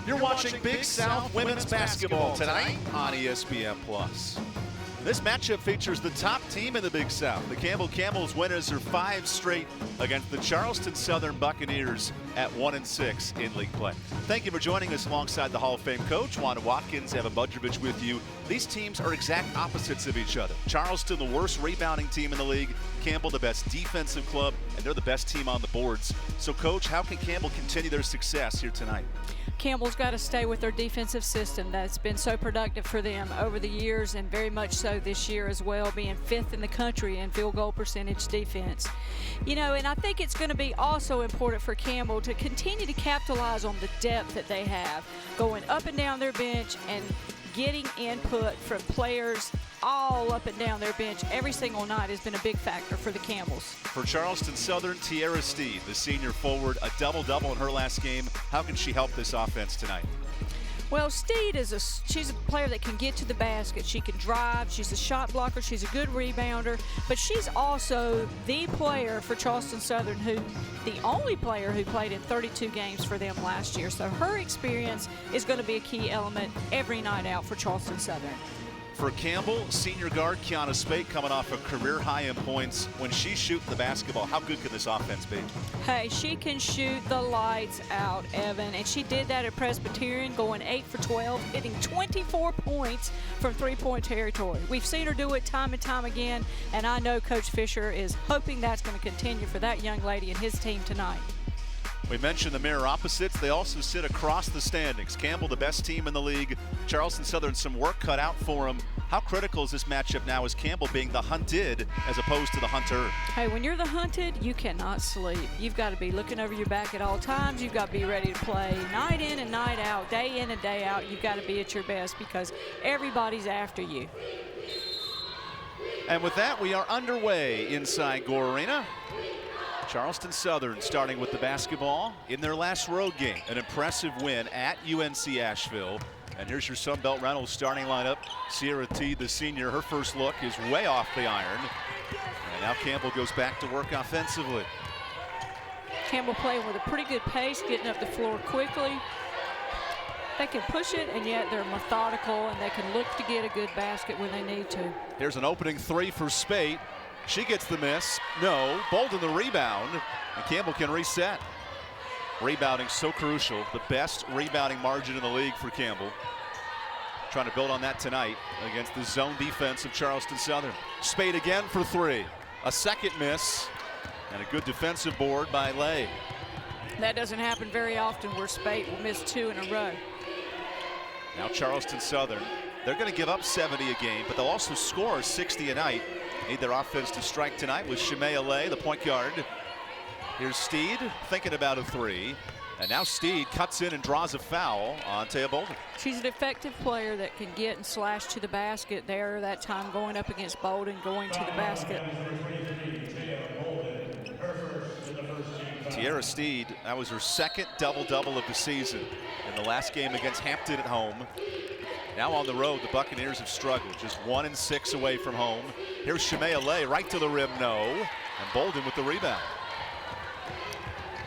You're watching Big South Women's Basketball tonight on ESPN+. This matchup features the top team in the Big South. The Campbell Camels winners are 5 straight against the Charleston Southern Buccaneers at 1-6 in league play. Thank you for joining us alongside the Hall of Fame coach, Wanda Watkins, Evan Budrovich with you. These teams are exact opposites of each other. Charleston, the worst rebounding team in the league. Campbell, the best defensive club, and they're the best team on the boards. So, Coach, how can Campbell continue their success here tonight? Campbell's got to stay with their defensive system that's been so productive for them over the years, and very much so this year as well, being 5th in the country in field goal percentage defense. You know, and I think it's going to be also important for Campbell to continue to capitalize on the depth that they have, going up and down their bench and getting input from players all up and down their bench every single night has been a big factor for the Campbells. For Charleston Southern, Tierra Steed, the senior forward, a double-double in her last game. How can she help this offense tonight? Well, Steed she's a player that can get to the basket. She can drive. She's a shot blocker. She's a good rebounder. But she's also the player for Charleston Southern, the only player who played in 32 games for them last year. So her experience is going to be a key element every night out for Charleston Southern. For Campbell, senior guard Kiana Spate coming off a career high in points. When she's shooting the basketball, how good can this offense be? Hey, she can shoot the lights out, Evan, and she did that at Presbyterian, going 8 for 12, hitting 24 points from three-point territory. We've seen her do it time and time again, and I know Coach Fisher is hoping that's going to continue for that young lady and his team tonight. We mentioned the mirror opposites. They also sit across the standings. Campbell, the best team in the league. Charleston Southern, some work cut out for them. How critical is this matchup now as Campbell being the hunted as opposed to the hunter? Hey, when you're the hunted, you cannot sleep. You've got to be looking over your back at all times. You've got to be ready to play night in and night out, day in and day out. You've got to be at your best because everybody's after you. And with that, we are underway inside Gore Arena. Charleston Southern starting with the basketball in their last road game. An impressive win at UNC Asheville. And here's your Sunbelt Reynolds starting lineup. Sierra T, the senior, her first look is way off the iron. And now Campbell goes back to work offensively. Campbell playing with a pretty good pace, getting up the floor quickly. They can push it, and yet they're methodical, and they can look to get a good basket when they need to. Here's an opening 3 for Spate. She gets the miss. No. Bolden the rebound. And Campbell can reset. Rebounding so crucial. The best rebounding margin in the league for Campbell. Trying to build on that tonight against the zone defense of Charleston Southern. Spade again for 3. A second miss. And a good defensive board by Lay. That doesn't happen very often where Spade will miss 2 in a row. Now Charleston Southern. They're going to give up 70 a game, but they'll also score 60 a night. Need their offense to strike tonight with Shemaya Lay, the point guard. Here's Steed thinking about a 3. And now Steed cuts in and draws a foul on Taya Bolden. She's an effective player that can get and slash to the basket there that time, going up against Bolden, going to the basket. Tierra Steed, that was her second double-double of the season in the last game against Hampton at home. Now on the road, the Buccaneers have struggled, just 1-6 away from home. Here's Shemaya Lay, right to the rim, no. And Bolden with the rebound.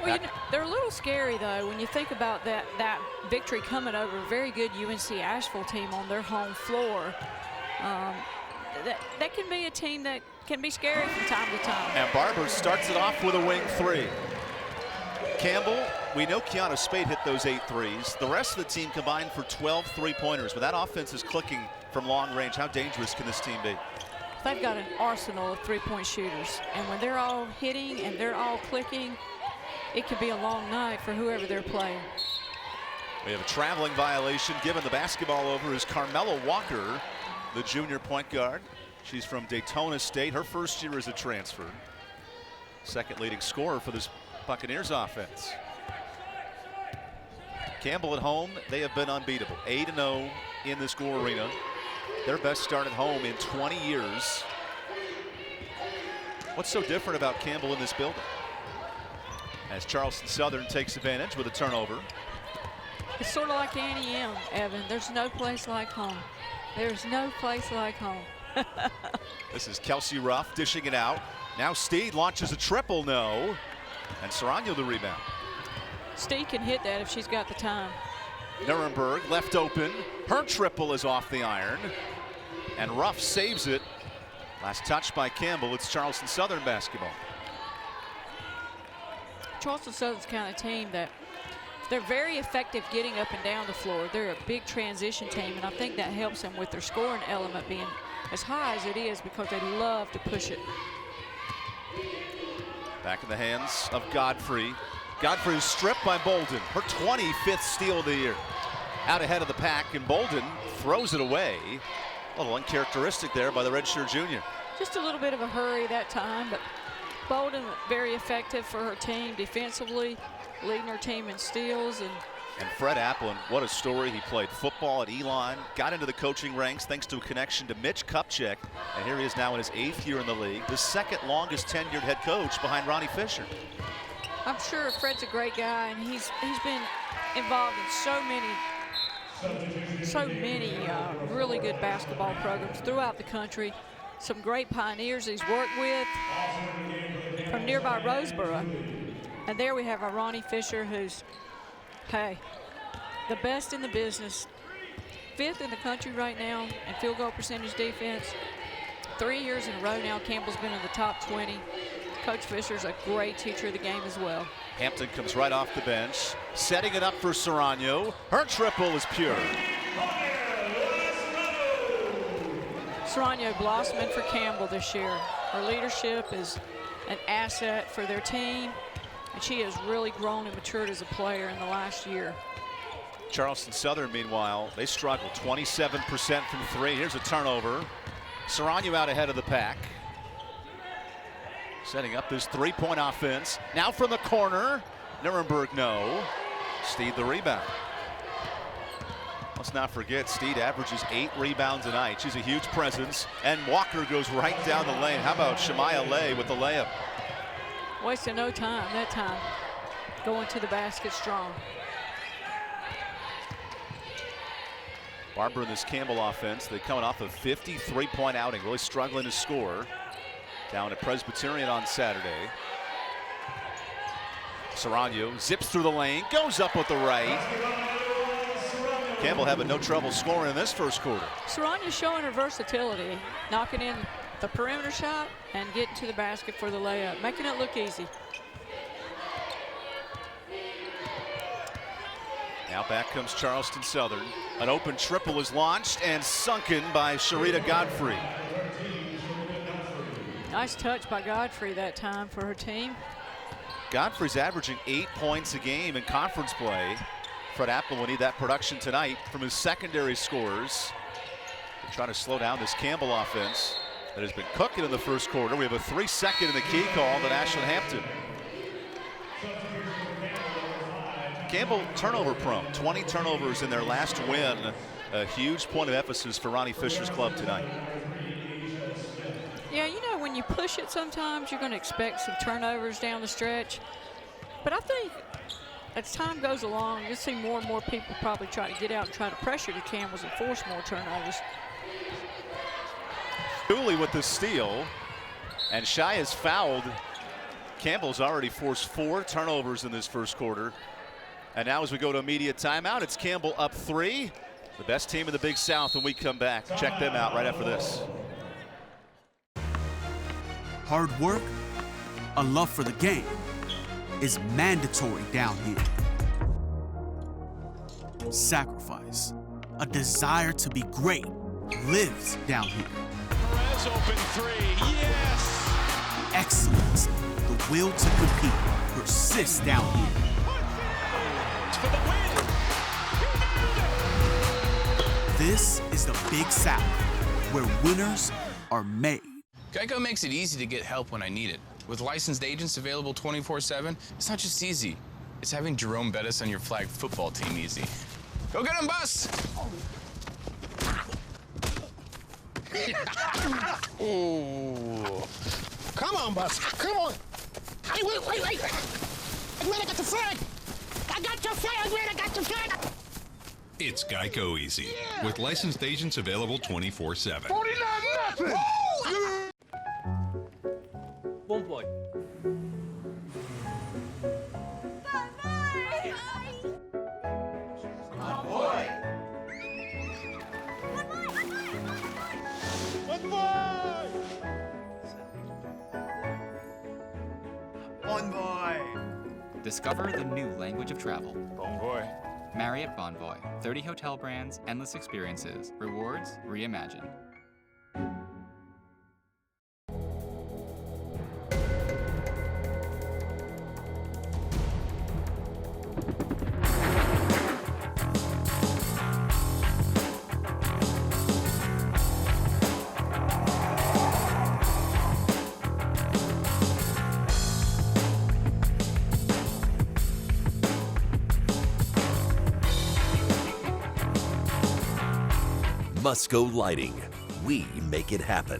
Well, you know, they're a little scary, though, when you think about that victory coming over a very good UNC Asheville team on their home floor. That can be a team that can be scary from time to time. And Barber starts it off with a wing 3. Campbell, we know Kiana Spade hit those 8 threes. The rest of the team combined for 12 three-pointers. But that offense is clicking from long range. How dangerous can this team be? They've got an arsenal of three-point shooters. And when they're all hitting and they're all clicking, it could be a long night for whoever they're playing. We have a traveling violation. Giving the basketball over is Carmela Walker, the junior point guard. She's from Daytona State. Her first year as a transfer. Second leading scorer for this Buccaneers offense. Campbell at home, they have been unbeatable. 8-0 in this Gore Arena. Their best start at home in 20 years. What's so different about Campbell in this building? As Charleston Southern takes advantage with a turnover. It's sort of like Annie M, Evan. There's no place like home. There's no place like home. This is Kelsey Ruff dishing it out. Now Steed launches a triple, no. And Serrano the rebound. Steed can hit that if she's got the time. Nuremberg left open. Her triple is off the iron. And Ruff saves it. Last touch by Campbell. It's Charleston Southern basketball. Charleston Southern's the kind of team that they're very effective getting up and down the floor. They're a big transition team, and I think that helps them with their scoring element being as high as it is because they love to push it. Back in the hands of Godfrey. Godfrey is stripped by Bolden. Her 25th steal of the year. Out ahead of the pack, and Bolden throws it away. A little uncharacteristic there by the redshirt junior. Just a little bit of a hurry that time, but Bolden very effective for her team defensively, leading her team in steals. And Fred Applin, what a story. He played football at Elon, got into the coaching ranks thanks to a connection to Mitch Kupchak, and here he is now in his 8th year in the league, the second longest tenured head coach behind Ronnie Fisher. I'm sure Fred's a great guy, and he's been involved in so many really good basketball programs throughout the country. Some great pioneers he's worked with from nearby Roseboro. And there we have our Ronnie Fisher, who's, hey, the best in the business. 5th in the country right now in field goal percentage defense. 3 years in a row now, Campbell's been in the top 20. Coach Fisher's a great teacher of the game as well. Hampton comes right off the bench, setting it up for Serrano. Her triple is pure. Serrano blossoming for Campbell this year. Her leadership is an asset for their team, and she has really grown and matured as a player in the last year. Charleston Southern, meanwhile, they struggle. 27% from 3. Here's a turnover. Serrano out ahead of the pack. Setting up his 3-point offense. Now from the corner. Nuremberg, no. Steed the rebound. Let's not forget, Steed averages 8 rebounds a night. She's a huge presence. And Walker goes right down the lane. How about Shemaya Lay with the layup? Wasting no time that time. Going to the basket strong. Barber in this Campbell offense, they're coming off a 53-point outing, really struggling to score. Down at Presbyterian on Saturday. Serrano zips through the lane, goes up with the right. Campbell having no trouble scoring in this first quarter. Serrano's showing her versatility, knocking in the perimeter shot and getting to the basket for the layup, making it look easy. Now back comes Charleston Southern. An open triple is launched and sunken by Sharita Godfrey. Nice touch by Godfrey that time for her team. Godfrey's averaging 8 points a game in conference play. Fred Applin will need that production tonight from his secondary scorers. They're trying to slow down this Campbell offense that has been cooking in the first quarter. We have a 3-second in the key call to Ashland Hampton. Campbell turnover prone, 20 turnovers in their last win. A huge point of emphasis for Ronnie Fisher's club tonight. Yeah, you know, when you push it sometimes, you're going to expect some turnovers down the stretch. But I think as time goes along, you'll see more and more people probably try to get out and try to pressure the Campbells and force more turnovers. Dooley with the steal, and Shai is fouled. Campbell's already forced 4 turnovers in this first quarter. And now as we go to immediate timeout, it's Campbell up 3. The best team in the Big South when we come back. Check them out right after this. Hard work, a love for the game, is mandatory down here. Sacrifice, a desire to be great, lives down here. Perez open 3, yes! Excellence, the will to compete, persists down here. For the win! This is the Big South, where winners are made. Geico makes it easy to get help when I need it. With licensed agents available 24/7, it's not just easy. It's having Jerome Bettis on your flag football team easy. Go get him, Bus! Ooh. Come on, Bus. Come on. Hey, wait. I'm glad I got the flag. I got your flag. I'm glad I got your flag. It's Geico Easy, with licensed agents available 24/7. 49-0. One point. Discover the new language of travel. Bon voy. Marriott Bonvoy. 30 hotel brands, endless experiences, rewards reimagined. Musco Lighting. We make it happen.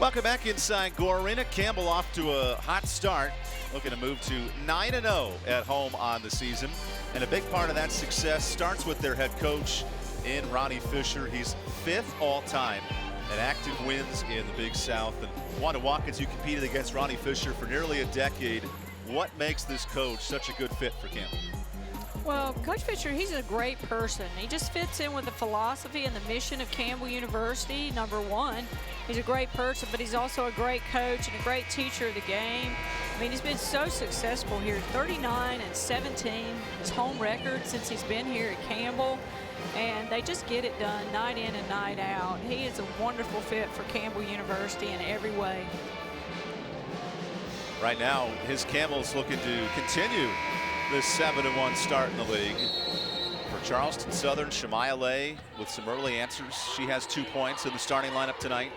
Welcome back inside Gore Arena. Campbell off to a hot start, looking to move to 9-0 at home on the season. And a big part of that success starts with their head coach in Ronnie Fisher. He's 5th all-time in active wins in the Big South. And Wanda Watkins, you competed against Ronnie Fisher for nearly a decade. What makes this coach such a good fit for Campbell? Well, Coach Fisher, he's a great person. He just fits in with the philosophy and the mission of Campbell University, number one. He's a great person, but he's also a great coach and a great teacher of the game. I mean, he's been so successful here, 39-17, his home record since he's been here at Campbell. And they just get it done night in and night out. He is a wonderful fit for Campbell University in every way. Right now, his Campbell's looking to continue this 7-1 start in the league. For Charleston Southern, Shemaya Lay with some early answers. She has 2 points in the starting lineup tonight.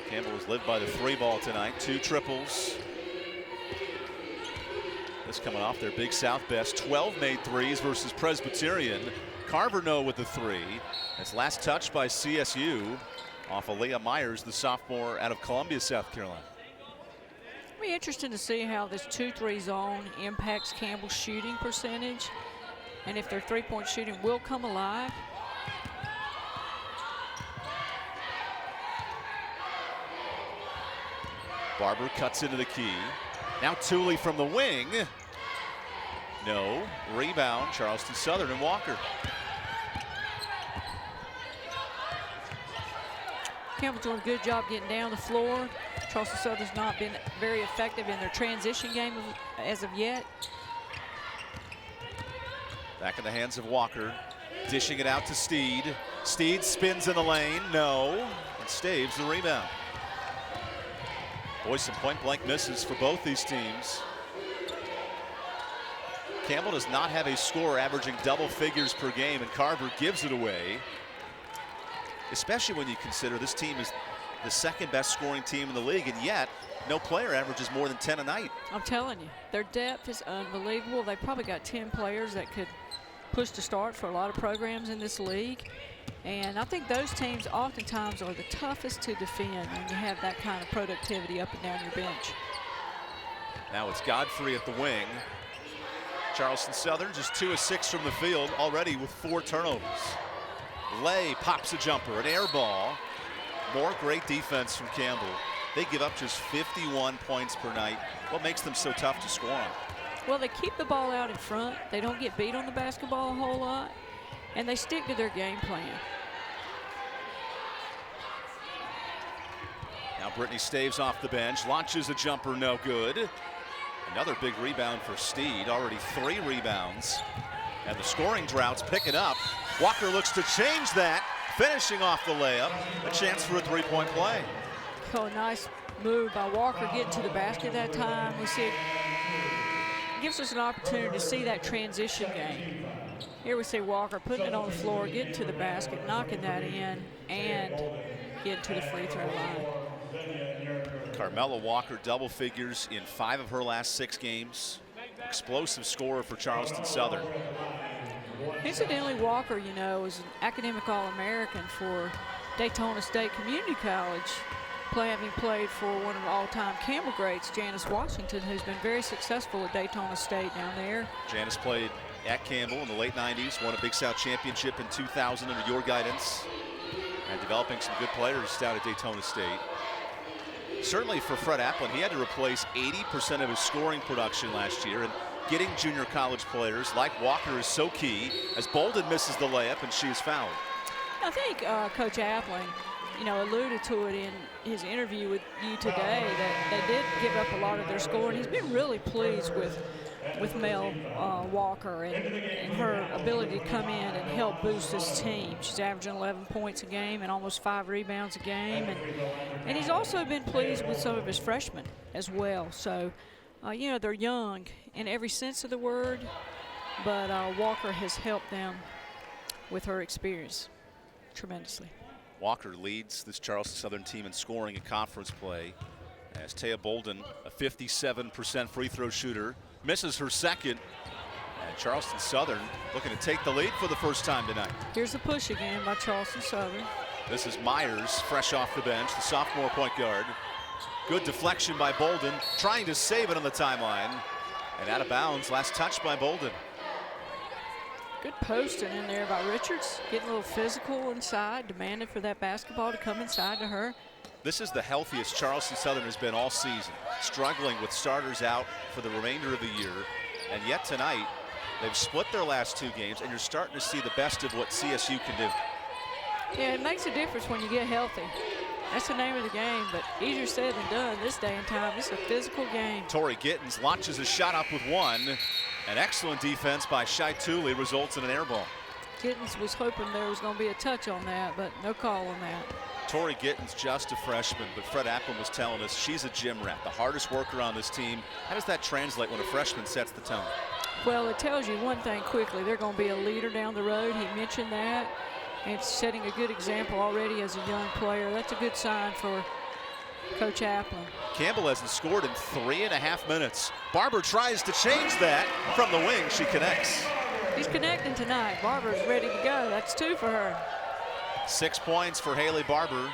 Campbell was led by the 3-ball tonight, 2 triples. This coming off their Big South best, 12 made threes versus Presbyterian. Carverno with the 3. It's last touch by CSU off Aaliyah Myers, the sophomore out of Columbia, South Carolina. It'll be interesting to see how this 2-3 zone impacts Campbell's shooting percentage and if their three-point shooting will come alive. Barber cuts into the key. Now Tooley from the wing. No. Rebound, Charleston Southern and Walker. Campbell's doing a good job getting down the floor. Charleston Southern's not been very effective in their transition game as of yet. Back in the hands of Walker. Dishing it out to Steed. Steed spins in the lane. No. And Staves the rebound. Boy, some point-blank misses for both these teams. Campbell does not have a scorer averaging double figures per game, and Carver gives it away. Especially when you consider this team is the 2nd best scoring team in the league, and yet no player averages more than 10 a night. I'm telling you, their depth is unbelievable. They've probably got 10 players that could push to start for a lot of programs in this league. And I think those teams oftentimes are the toughest to defend when you have that kind of productivity up and down your bench. Now it's Godfrey at the wing. Charleston Southern just 2 of 6 from the field already with 4 turnovers. Lay pops a jumper, an air ball. More great defense from Campbell. They give up just 51 points per night. What makes them so tough to score on? Well, they keep the ball out in front. They don't get beat on the basketball a whole lot, and they stick to their game plan. Now Brittany Staves off the bench, launches a jumper, no good. Another big rebound for Steed, already 3 rebounds. And the scoring drought's picking up. Walker looks to change that, finishing off the layup. A chance for a 3-point play. Oh, nice move by Walker getting to the basket that time. We see it gives us an opportunity to see that transition game. Here we see Walker putting it on the floor, getting to the basket, knocking that in, and getting to the free throw line. Carmela Walker double figures in 5 of her last 6 games. Explosive scorer for Charleston Southern. Incidentally, Walker, you know, is an academic All-American for Daytona State Community College, having played for one of the all-time Campbell greats, Janice Washington, who's been very successful at Daytona State down there. Janice played at Campbell in the late 90s, won a Big South championship in 2000 under your guidance, and developing some good players down at Daytona State. Certainly for Fred Applin, he had to replace 80% of his scoring production last year, and getting junior college players like Walker is so key, as Bolden misses the layup and she is fouled. I think Coach Applin, you know, alluded to it in his interview with you today, that they did give up a lot of their scoring. He's been really pleased with Mel Walker and her ability to come in and help boost his team. She's averaging 11 points a game and almost 5 rebounds a game. And he's also been pleased with some of his freshmen as well. So, you know, they're young in every sense of the word, but Walker has helped them with her experience tremendously. Walker leads this Charleston Southern team in scoring in conference play, as Taya Bolden, a 57% free throw shooter, misses her second. And Charleston Southern looking to take the lead for the first time tonight. Here's the push again by Charleston Southern. This is Myers, fresh off the bench, the sophomore point guard. Good deflection by Bolden, trying to save it on the timeline. And out of bounds, last touch by Bolden. Good posting in there by Richards, getting a little physical inside, demanding for that basketball to come inside to her. This is the healthiest Charleston Southern has been all season, struggling with starters out for the remainder of the year. And yet tonight, they've split their last 2 games, and you're starting to see the best of what CSU can do. Yeah, it makes a difference when you get healthy. That's the name of the game, but easier said than done this day and time. This is a physical game. Tori Gittens launches a shot up with 1. An excellent defense by Shai Tooley results in an air ball. Gittens was hoping there was going to be a touch on that, but no call on that. Tori Gittens just a freshman, but Fred Applin was telling us she's a gym rat, the hardest worker on this team. How does that translate when a freshman sets the tone? Well, it tells you one thing quickly. They're going to be a leader down the road. He mentioned that. And setting a good example already as a young player. That's a good sign for Coach Applin. Campbell hasn't scored in 3.5 minutes. Barber tries to change that from the wing. She connects. He's connecting tonight. Barber's ready to go. That's 2 for her. 6 points for Haley Barber,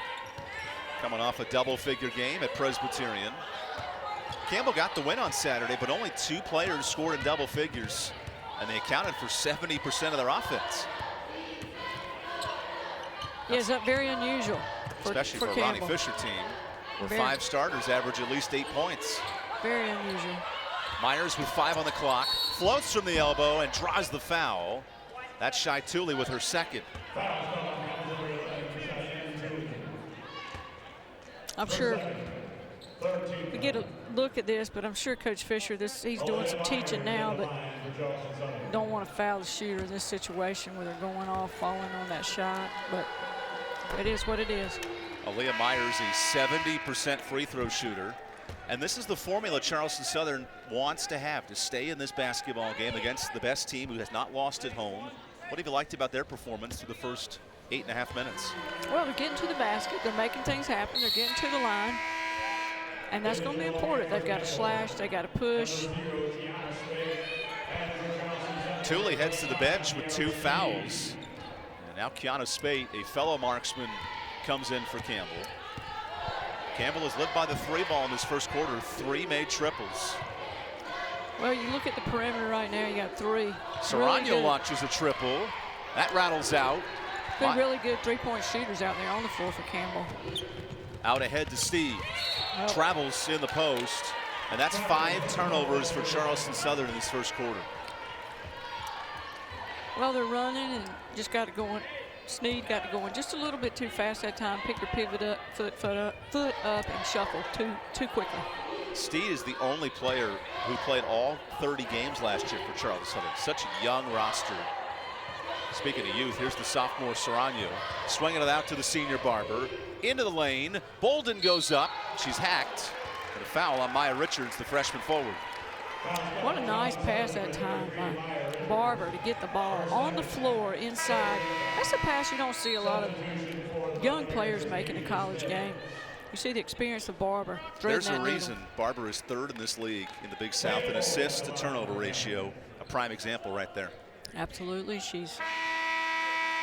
coming off a double-figure game at Presbyterian. Campbell got the win on Saturday, but only 2 players scored in double figures, and they accounted for 70% of their offense. Yeah, it's very unusual. Especially for a Ronnie Fisher team, where 5 starters average at least 8 points. Very unusual. Myers with 5 on the clock, floats from the elbow and draws the foul. That's Shai Tooley with her second. I'm sure we get a look at this, but I'm sure Coach Fisher, he's doing some teaching now, but don't want to foul the shooter in this situation where they're going off, falling on that shot. But it is what it is. Aaliyah Myers, a 70% free throw shooter. And this is the formula Charleston Southern wants to have to stay in this basketball game against the best team who has not lost at home. What have you liked about their performance through the first 8.5 minutes? Well, they're getting to the basket. They're making things happen. They're getting to the line. And that's going to be important. They've got to slash. They got to push. Tooley heads to the bench with 2 fouls. And now Kiana Spate, a fellow marksman, comes in for Campbell. Campbell has lived by the 3 ball in this first quarter. 3 made triples. Well, you look at the perimeter right now, you got 3. Serrano really launches a triple. That rattles out. Good, really good 3-point shooters out there on the floor for Campbell. Out ahead to Steve. Travels in the post. And that's 5 turnovers for Charleston Southern in this first quarter. Well, they're running and just got it going. Sneed got it going just a little bit too fast that time. Picked her pivot up, foot up, and shuffled too quickly. Steed is the only player who played all 30 games last year for Charleston Southern. Such a young roster. Speaking of youth, here's the sophomore Serrano. Swinging it out to the senior Barber. Into the lane. Bolden goes up. She's hacked. And a foul on Maya Richards, the freshman forward. What a nice pass that time by Barber to get the ball on the floor inside. That's a pass you don't see a lot of young players make in a college game. You see the experience of Barber. There's a reason Barber is 3rd in this league in the Big South in assist to turnover ratio. A prime example right there. Absolutely. She's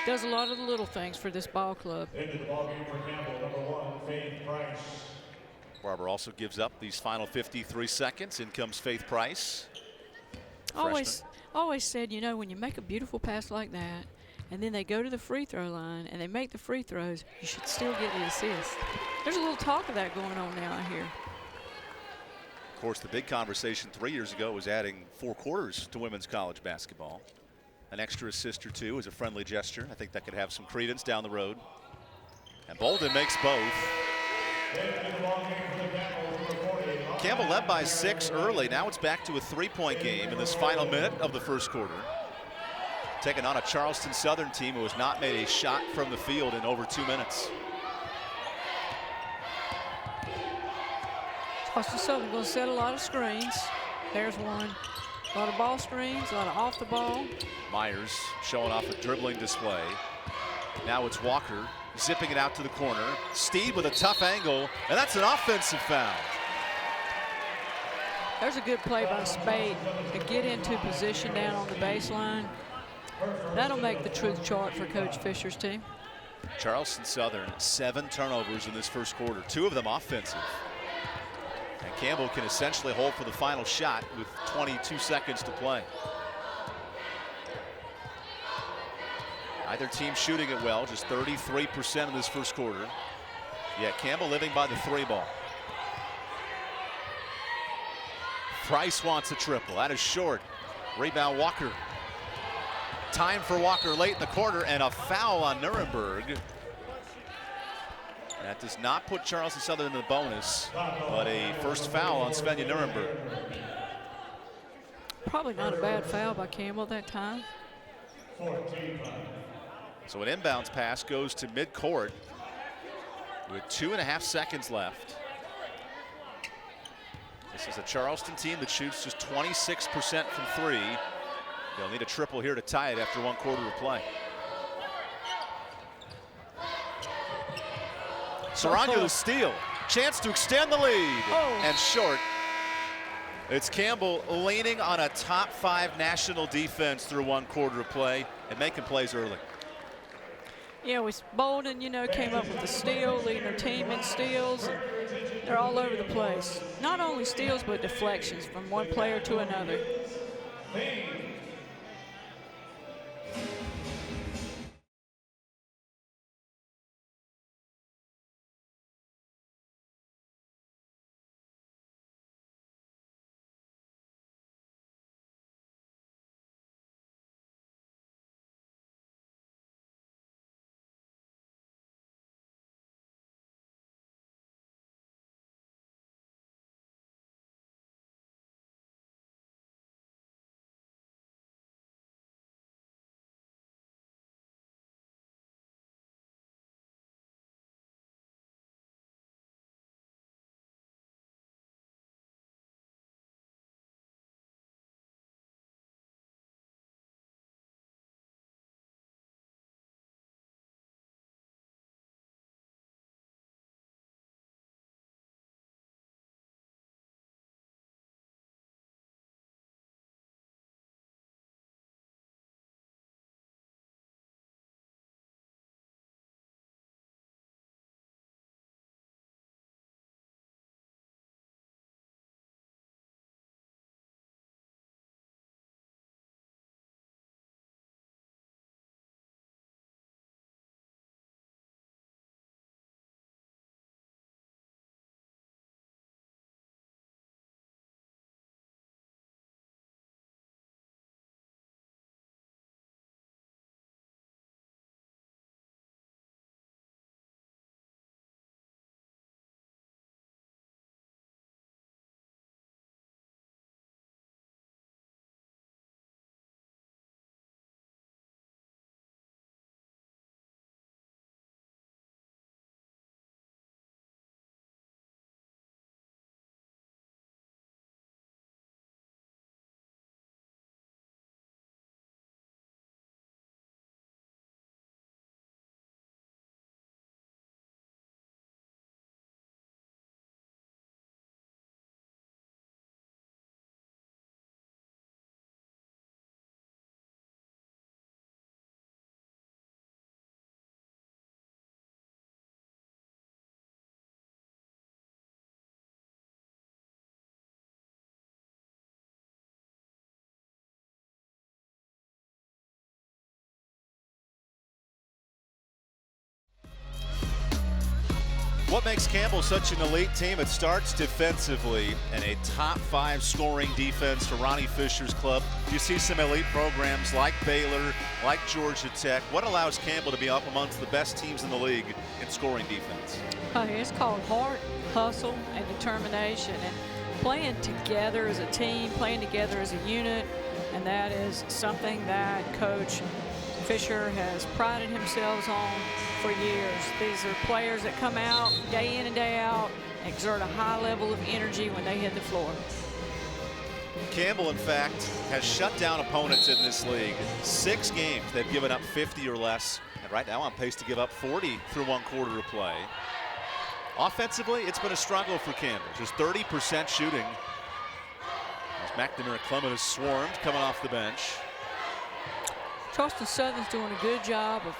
does a lot of the little things for this ball club. Into the ballgame for Campbell, number 1, Faith Price. Barber also gives up these final 53 seconds. In comes Faith Price. Always said, you know, when you make a beautiful pass like that, and then they go to the free throw line and they make the free throws, you should still get the assist. There's a little talk of that going on now, I hear. Of course, the big conversation 3 years ago was adding 4 quarters to women's college basketball. An extra assist or 2 is a friendly gesture. I think that could have some credence down the road. And Bolden makes both. Campbell led by 6 early. Now it's back to a 3-point game in this final minute of the first quarter. Taking on a Charleston Southern team who has not made a shot from the field in over 2 minutes. Charleston Southern going to set a lot of screens. There's one. A lot of ball screens, a lot of off the ball. Myers showing off a dribbling display. Now it's Walker zipping it out to the corner. Steed with a tough angle, and that's an offensive foul. There's a good play by Spade to get into position down on the baseline. That'll make the truth chart for Coach Fisher's team. Charleston Southern, 7 turnovers in this first quarter, 2 of them offensive. And Campbell can essentially hold for the final shot with 22 seconds to play. Neither team shooting it well, just 33% in this first quarter. Yet Campbell living by the 3 ball. Price wants a triple. That is short. Rebound Walker. Time for Walker late in the quarter, and a foul on Nuremberg. That does not put Charleston Southern in the bonus, but a first foul on Svenja Nuremberg. Probably not a bad foul by Campbell that time. So an inbounds pass goes to midcourt with 2.5 seconds left. This is a Charleston team that shoots just 26% from 3. They'll need a triple here to tie it after 1 quarter of play. Serrano to steal. Chance to extend the lead. And short. It's Campbell leaning on a top 5 national defense through 1 quarter of play and making plays early. Yeah, Bolden, you know, came up with the steal, leading their team in steals. They're all over the place. Not only steals, but deflections from one player to another. What makes Campbell such an elite team? It starts defensively, and a top 5 scoring defense for Ronnie Fisher's club. You see some elite programs like Baylor, like Georgia Tech. What allows Campbell to be up amongst the best teams in the league in scoring defense? It's called heart, hustle, and determination, and playing together as a team, playing together as a unit, and that is something that Coach Fisher has prided himself on for years. These are players that come out day in and day out, exert a high level of energy when they hit the floor. Campbell, in fact, has shut down opponents in this league. 6 games they've given up 50 or less, and right now on pace to give up 40 through 1 quarter of play. Offensively, it's been a struggle for Campbell. Just 30% shooting. As McNamara Clement has swarmed coming off the bench. Charleston Southern's doing a good job of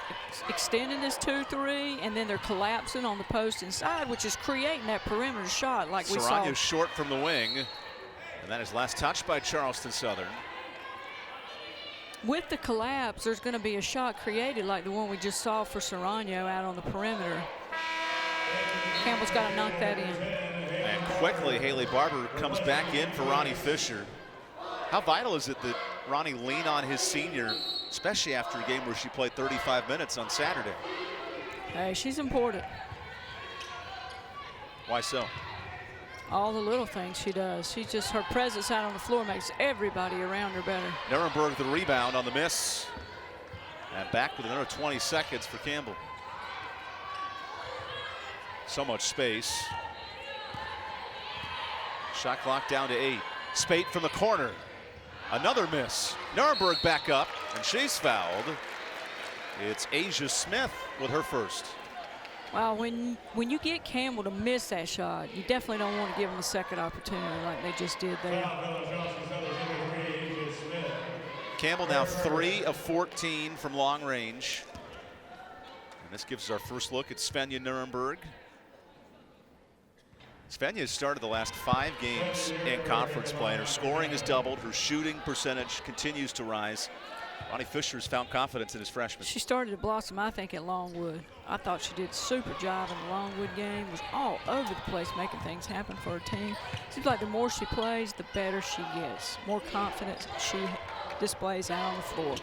extending this 2-3, and then they're collapsing on the post inside, which is creating that perimeter shot like we saw. Serrano's short from the wing, and that is last touched by Charleston Southern. With the collapse, there's going to be a shot created like the one we just saw for Serrano out on the perimeter. Campbell's got to knock that in. And quickly, Haley Barber comes back in for Ronnie Fisher. How vital is it that Ronnie lean on his senior, especially after a game where she played 35 minutes on Saturday? Hey, she's important. Why so? All the little things she does. Her presence out on the floor makes everybody around her better. Nuremberg the rebound on the miss. And back with another 20 seconds for Campbell. So much space. Shot clock down to 8. Spate from the corner. Another miss. Nuremberg back up, and she's fouled. It's Asia Smith with her first. Wow, when you get Campbell to miss that shot, you definitely don't want to give him a second opportunity like they just did there. Campbell now 3 of 14 from long range. And this gives us our first look at Svenja Nuremberg. Svenja has started the last 5 games in conference play, and her scoring has doubled. Her shooting percentage continues to rise. Ronnie Fisher has found confidence in his freshman. She started to blossom, I think, at Longwood. I thought she did a super job in the Longwood game. Was all over the place making things happen for her team. Seems like the more she plays, the better she gets. More confidence she displays out on the floor.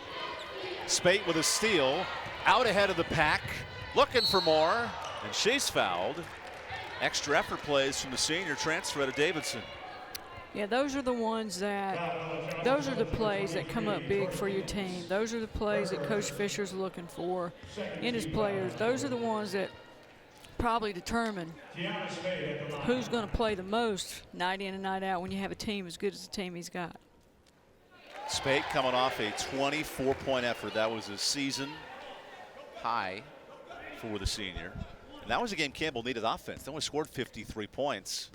Spate with a steal, out ahead of the pack, looking for more, and she's fouled. Extra effort plays from the senior transfer out of Davidson. Yeah, those are the plays that come up big for your team. Those are the plays that Coach Fisher's looking for in his players. Those are the ones that probably determine who's going to play the most night in and night out when you have a team as good as the team he's got. Spate coming off a 24-point effort. That was a season high for the senior. And that was a game Campbell needed offense. They only scored 53 points.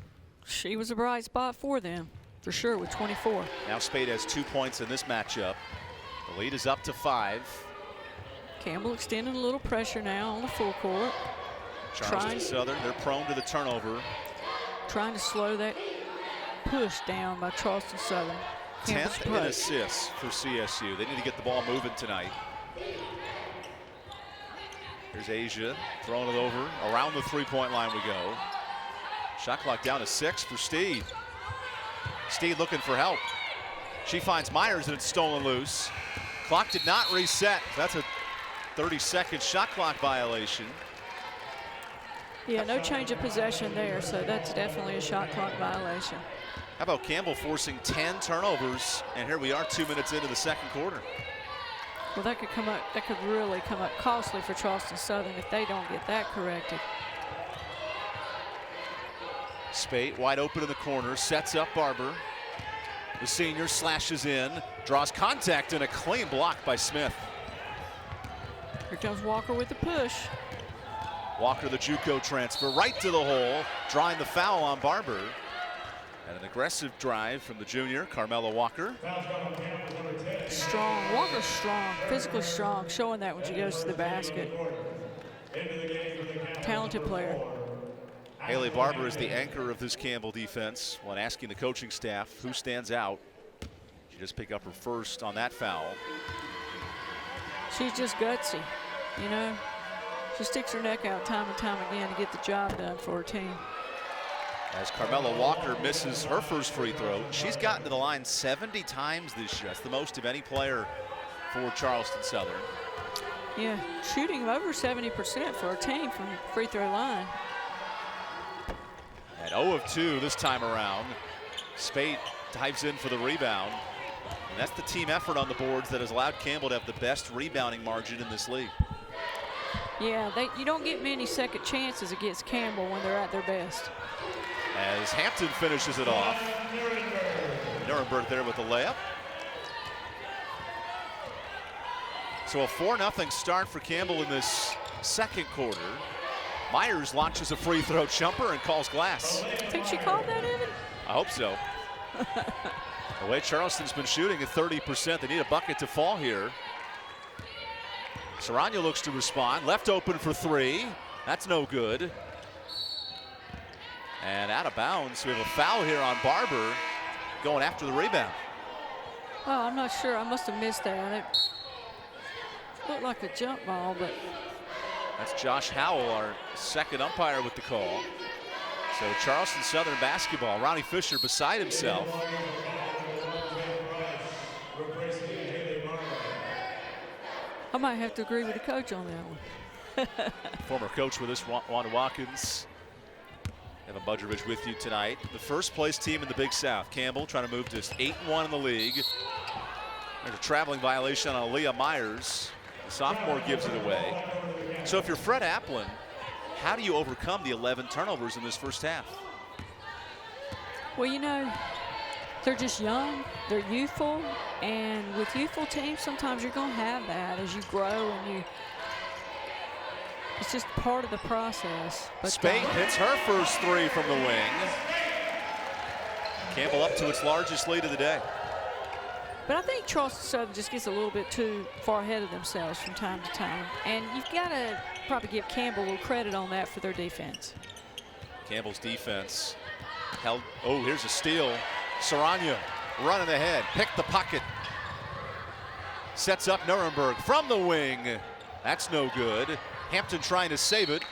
She was a bright spot for them, for sure, with 24. Now Spate has 2 points in this matchup. The lead is up to 5. Campbell extending a little pressure now on the full court. Charleston Southern, they're prone to the turnover. Trying to slow that push down by Charleston Southern. 10th in assists for CSU. They need to get the ball moving tonight. Here's Asia throwing it over. Around the 3-point line we go. Shot clock down to 6 for Steed. Steed looking for help. She finds Myers and it's stolen loose. Clock did not reset. That's a 30-second shot clock violation. Yeah, no change of possession there, so that's definitely a shot clock violation. How about Campbell forcing 10 turnovers, and here we are 2 minutes into the second quarter. Well, that could really come up costly for Charleston Southern if they don't get that corrected. Spate wide open in the corner, sets up Barber. The senior slashes in, draws contact, and a clean block by Smith. Here comes Walker with the push. Walker, the JUCO transfer, right to the hole, drawing the foul on Barber. And an aggressive drive from the junior, Carmela Walker. Strong, Walker's strong, physically strong, showing that when she goes to the basket. Talented player. Haley Barber is the anchor of this Campbell defense. When asking the coaching staff who stands out, she just picked up her first on that foul. She's just gutsy, you know. She sticks her neck out time and time again to get the job done for her team. As Carmella Walker misses her first free throw, she's gotten to the line 70 times this year. That's the most of any player for Charleston Southern. Yeah, shooting over 70% for her team from the free throw line. At 0 of 2 this time around. Spate dives in for the rebound. And that's the team effort on the boards that has allowed Campbell to have the best rebounding margin in this league. Yeah, you don't get many second chances against Campbell when they're at their best. As Hampton finishes it off. Nuremberg there with the layup. So a 4-0 start for Campbell in this second quarter. Myers launches a free throw jumper and calls glass. Think she called that, Evan? I hope so. The way Charleston's been shooting at 30%, they need a bucket to fall here. Saranya looks to respond. Left open for 3. That's no good. And out of bounds. We have a foul here on Barber going after the rebound. Oh, I'm not sure. I must have missed that. It looked like a jump ball, but. That's Josh Howell, our second umpire, with the call. So Charleston Southern basketball. Ronnie Fisher beside himself. I might have to agree with the coach on that one. Former coach with us, Wanda Watkins. Evan Budrovich with you tonight. The first place team in the Big South. Campbell trying to move to 8-1 in the league. There's a traveling violation on Aaliyah Myers. The sophomore gives it away. So if you're Fred Applin, how do you overcome the 11 turnovers in this first half? Well, you know, they're just young, they're youthful, and with youthful teams, sometimes you're going to have that as you grow and it's just part of the process. But Spate hits her first 3 from the wing. Campbell up to its largest lead of the day. But I think Charleston Southern just gets a little bit too far ahead of themselves from time to time. And you've got to probably give Campbell a little credit on that for their defense. Campbell's defense held. Oh, here's a steal. Saranya running ahead. Picked the pocket. Sets up Nuremberg from the wing. That's no good. Hampton trying to save it.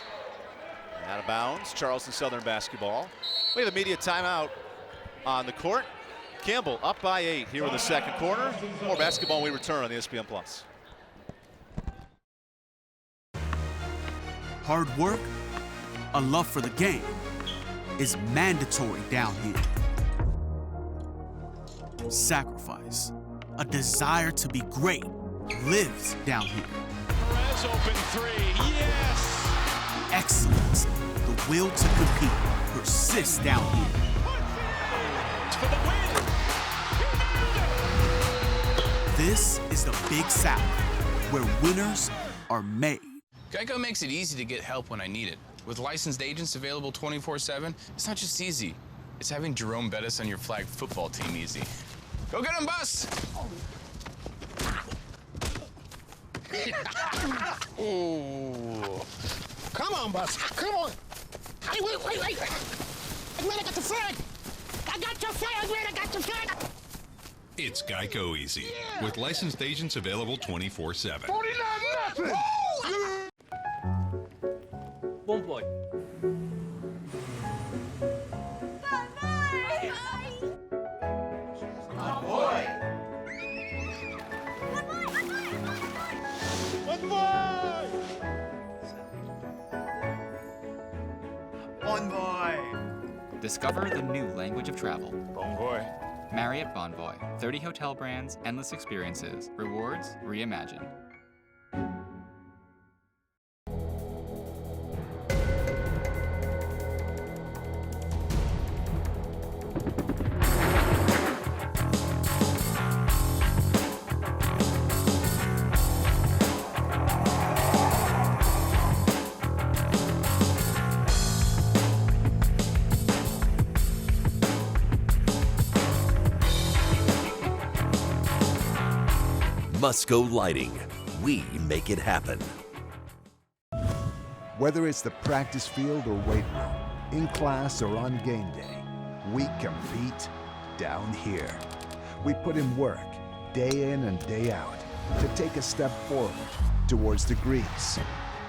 Out of bounds. Charleston Southern basketball. We have a media timeout on the court. Campbell up by 8 here in the second quarter. More basketball when we return on ESPN+. Hard work, a love for the game, is mandatory down here. Sacrifice, a desire to be great, lives down here. Perez open 3, yes! Excellence, the will to compete, persists down here. For the win! This is the Big South, where winners are made. Geico makes it easy to get help when I need it. With licensed agents available 24/7, it's not just easy. It's having Jerome Bettis on your flag football team easy. Go get him, Bus! Ooh. Come on, Bus. Come on. Hey, wait. I'm glad I got the flag. I got your flag. I'm glad I got your flag. It's Geico Easy, with licensed agents available 24/7. 49-0. Bon boy. Discover the new language of travel. Bon boy. Marriott Bonvoy. 30 hotel brands, endless experiences, rewards reimagined. Musco Lighting. We make it happen. Whether it's the practice field or weight room, in class or on game day, we compete down here. We put in work, day in and day out, to take a step forward towards degrees,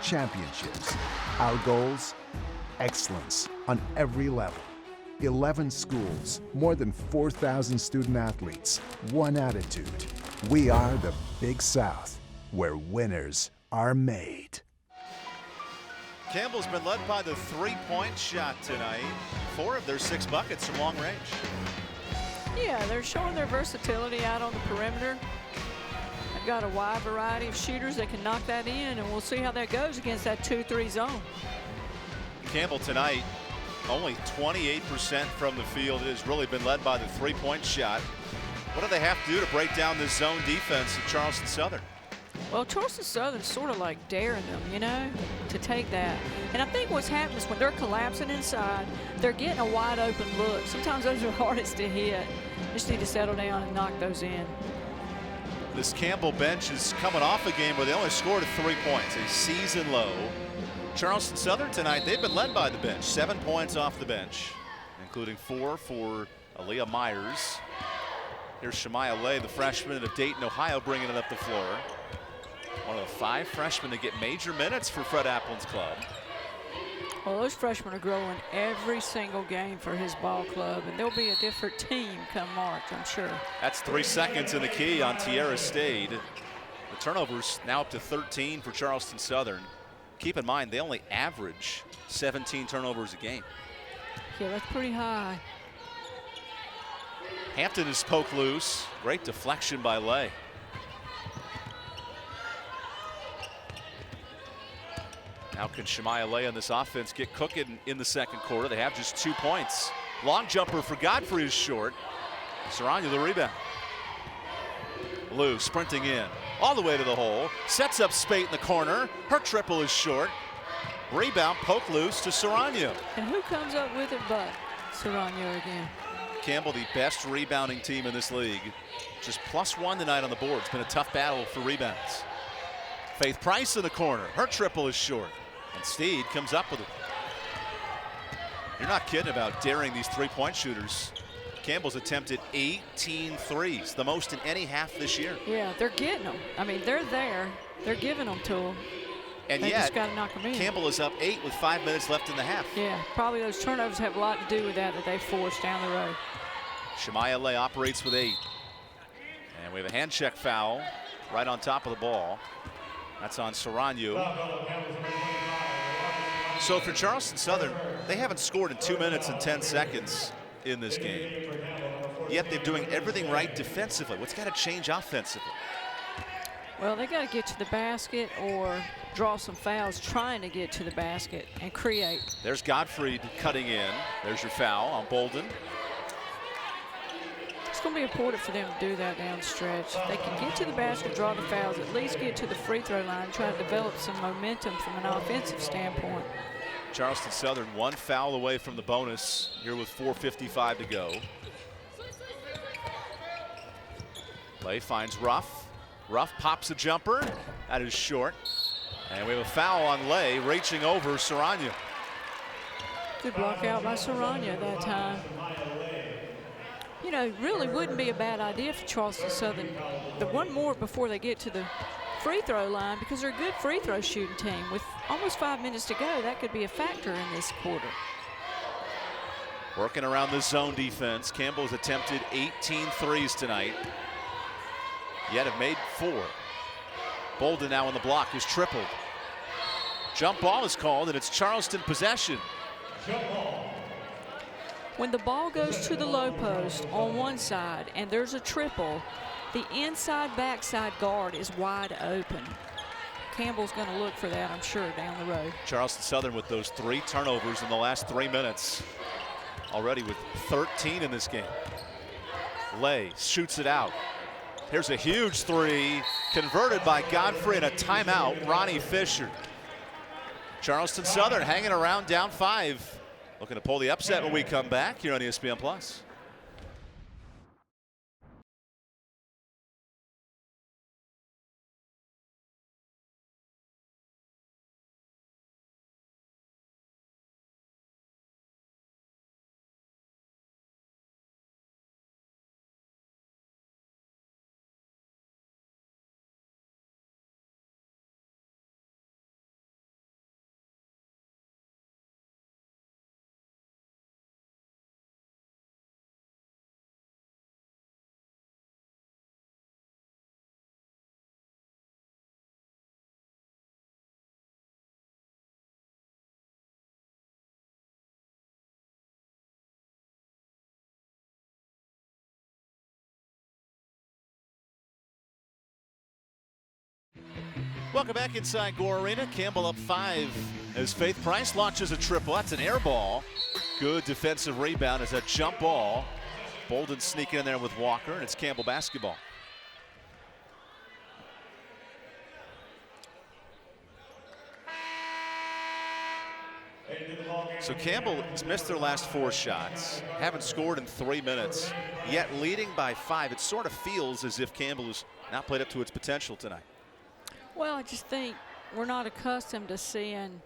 championships. Our goals? Excellence on every level. 11 schools, more than 4,000 student athletes, one attitude. We are the Big South, where winners are made. Campbell's been led by the three-point shot tonight. 4 of their 6 buckets from long range. Yeah, they're showing their versatility out on the perimeter. They've got a wide variety of shooters that can knock that in, and we'll see how that goes against that 2-3 zone. Campbell tonight, only 28% from the field. It has really been led by the three-point shot. What do they have to do to break down this zone defense at Charleston Southern? Well, Charleston Southern's sort of like daring them, you know, to take that. And I think what's happening is when they're collapsing inside, they're getting a wide open look. Sometimes those are hardest to hit. Just need to settle down and knock those in. This Campbell bench is coming off a game where they only scored 3 points, a season low. Charleston Southern tonight, they've been led by the bench. 7 points off the bench, including 4 for Aaliyah Myers. Here's Shemaya Lay, the freshman of Dayton, Ohio, bringing it up the floor. One of the 5 freshmen to get major minutes for Fred Applin's club. Well, those freshmen are growing every single game for his ball club, and they'll be a different team come March, I'm sure. That's 3 seconds in the key on Tierra Stade. The turnovers now up to 13 for Charleston Southern. Keep in mind, they only average 17 turnovers a game. Yeah, that's pretty high. Hampton is poked loose. Great deflection by Lay. Now can Shemaya Lay on this offense get cooking in the second quarter? They have just 2 points. Long jumper for Godfrey is short. Saranya the rebound. Lou sprinting in, all the way to the hole. Sets up Spate in the corner. Her triple is short. Rebound poked loose to Saranya. And who comes up with it but Saranya again? Campbell, the best rebounding team in this league. Just +1 tonight on the board. It's been a tough battle for rebounds. Faith Price in the corner. Her triple is short. And Steed comes up with it. You're not kidding about daring these three-point shooters. Campbell's attempted 18 threes, the most in any half this year. Yeah, they're getting them. I mean, they're there. They're giving them to them. And they yet, just got to knock them in. Campbell is up 8 with 5 minutes left in the half. Yeah, probably those turnovers have a lot to do with that they forced down the road. Shemaya Lay operates with 8. And we have a hand check foul right on top of the ball. That's on Saranyu. So for Charleston Southern, they haven't scored in 2 minutes and 10 seconds in this game. Yet they're doing everything right defensively. What's got to change offensively? Well, they got to get to the basket or draw some fouls trying to get to the basket and create. There's Godfrey cutting in. There's your foul on Bolden. It's going to be important for them to do that down the stretch. If they can get to the basket, draw the fouls, at least get to the free throw line, try to develop some momentum from an offensive standpoint. Charleston Southern 1 foul away from the bonus here with 4:55 to go. Lay finds Ruff. Ruff pops a jumper. That is short. And we have a foul on Lay reaching over Saranya. Good block out by Saranya that time. You know, really wouldn't be a bad idea for Charleston Southern. The one more before they get to the free throw line, because they're a good free throw shooting team. With almost 5 minutes to go, that could be a factor in this quarter. Working around the zone defense. Campbell's attempted 18 threes tonight, yet have made 4. Bolden now on the block is tripled. Jump ball is called, and it's Charleston possession. When the ball goes to the low post on one side and there's a triple, the inside backside guard is wide open. Campbell's going to look for that, I'm sure, down the road. Charleston Southern with those 3 turnovers in the last 3 minutes. Already with 13 in this game. Lay shoots it out. Here's a huge 3 converted by Godfrey, and a timeout, Ronnie Fisher. Charleston Southern hanging around down 5. Looking to pull the upset when we come back here on ESPN+. Welcome back inside Gore Arena. Campbell up 5 as Faith Price launches a triple. That's an air ball. Good defensive rebound as a jump ball. Bolden sneaking in there with Walker, and it's Campbell basketball. So Campbell has missed their last 4 shots, haven't scored in 3 minutes, yet leading by 5. It sort of feels as if Campbell has not played up to its potential tonight. Well, I just think we're not accustomed to seeing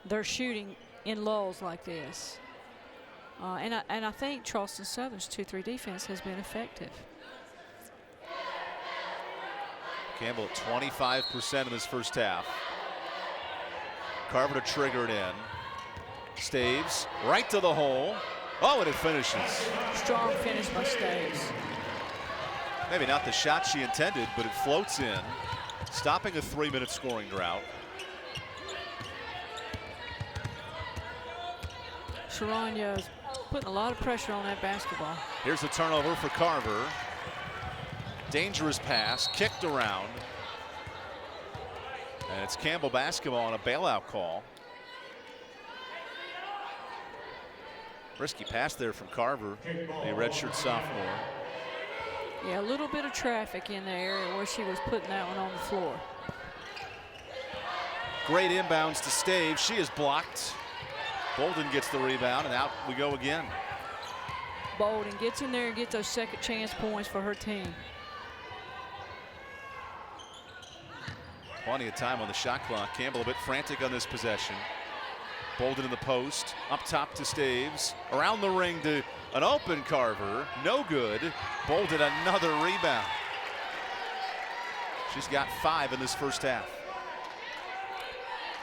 their shooting in lulls like this. And I think Charleston Southern's 2-3 defense has been effective. Campbell at 25% in this first half. Carver to trigger it in. Staves right to the hole. Oh, and it finishes. Strong finish by Staves. Maybe not the shot she intended, but it floats in, stopping a 3-minute scoring drought. Sharonya's putting a lot of pressure on that basketball. Here's the turnover for Carver. Dangerous pass, kicked around. And it's Campbell basketball on a bailout call. Risky pass there from Carver, the redshirt sophomore. Yeah, a little bit of traffic in the area where she was putting that one on the floor. Great inbounds to Stave. She is blocked. Bolden gets the rebound, and out we go again. Bolden gets in there and gets those second chance points for her team. Plenty of time on the shot clock. Campbell a bit frantic on this possession. Bolden in the post, up top to Staves, around the ring to an open Carver, no good. Bolden another rebound. She's got 5 in this first half.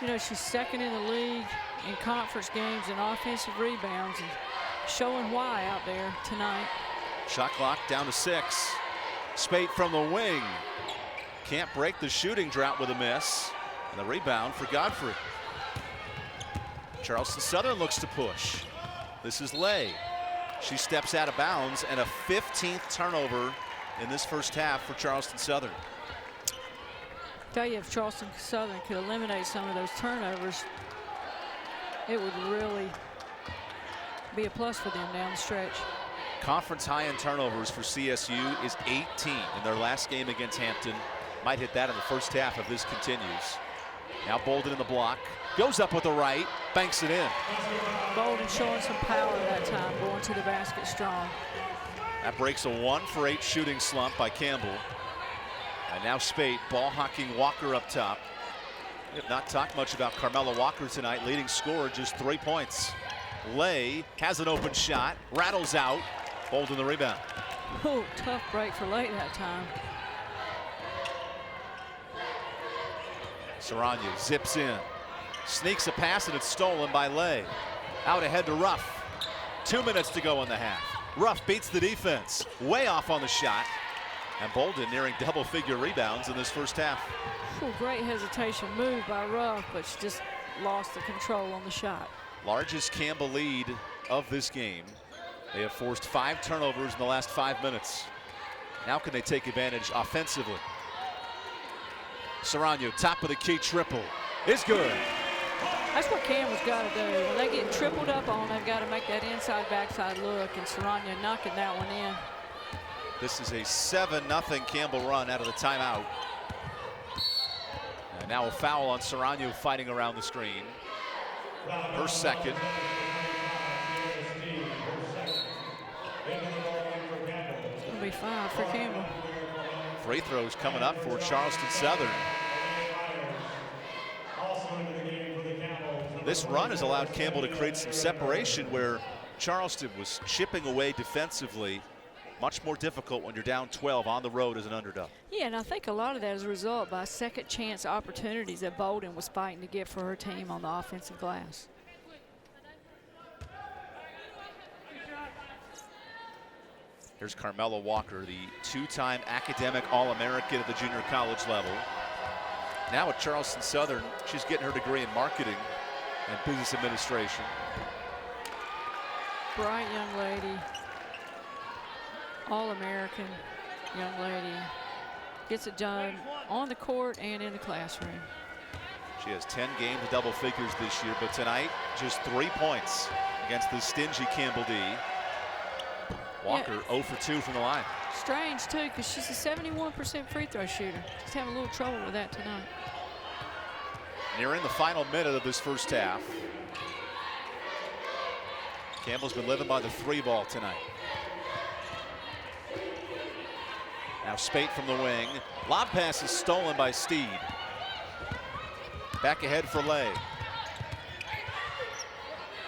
You know, she's second in the league in conference games and offensive rebounds, and showing why out there tonight. Shot clock down to 6. Spate from the wing. Can't break the shooting drought with a miss. And the rebound for Godfrey. Charleston Southern looks to push. This is Lay. She steps out of bounds, and a 15th turnover in this first half for Charleston Southern. Tell you, if Charleston Southern could eliminate some of those turnovers, it would really be a plus for them down the stretch. Conference high in turnovers for CSU is 18 in their last game against Hampton. Might hit that in the first half if this continues. Now Bolden in the block. Goes up with the right, banks it in. Bolden showing some power that time, going to the basket strong. That breaks a 1 for 8 shooting slump by Campbell. And now Spate ball hawking Walker up top. We have not talked much about Carmella Walker tonight, leading scorer, just 3 points. Lay has an open shot, rattles out. Bolden the rebound. Oh, tough break for Lay that time. Saranya zips in, sneaks a pass, and it's stolen by Lay. Out ahead to Ruff. 2 minutes to go in the half. Ruff beats the defense, way off on the shot. And Bolden nearing double-figure rebounds in this first half. Oh, great hesitation move by Ruff, but she just lost the control on the shot. Largest Campbell lead of this game. They have forced 5 turnovers in the last 5 minutes. Now can they take advantage offensively? Serrano, top of the key triple, is good. That's what Campbell's got to do. When they get tripled up on, they've got to make that inside-backside look, and Serrano knocking that one in. This is a 7-0 Campbell run out of the timeout. And now a foul on Serrano fighting around the screen. Her second. It's going to be 5 for Campbell. Free throws coming up for Charleston Southern. This run has allowed Campbell to create some separation where Charleston was chipping away defensively. Much more difficult when you're down 12 on the road as an underdog. Yeah, and I think a lot of that is a result by second chance opportunities that Bolden was fighting to get for her team on the offensive glass. Here's Carmella Walker, the 2-time academic All-American at the junior college level. Now at Charleston Southern, she's getting her degree in marketing and business administration. Bright young lady. All-American young lady. Gets it done on the court and in the classroom. She has 10 games of double figures this year, but tonight just 3 points against the stingy Campbell D. Walker 0 for 2 from the line. Strange too, because she's a 71% free throw shooter. She's having a little trouble with that tonight. Nearing the final minute of this first half. Campbell's been living by the 3 ball tonight. Now Spate from the wing. Lob pass is stolen by Steed. Back ahead for Lay.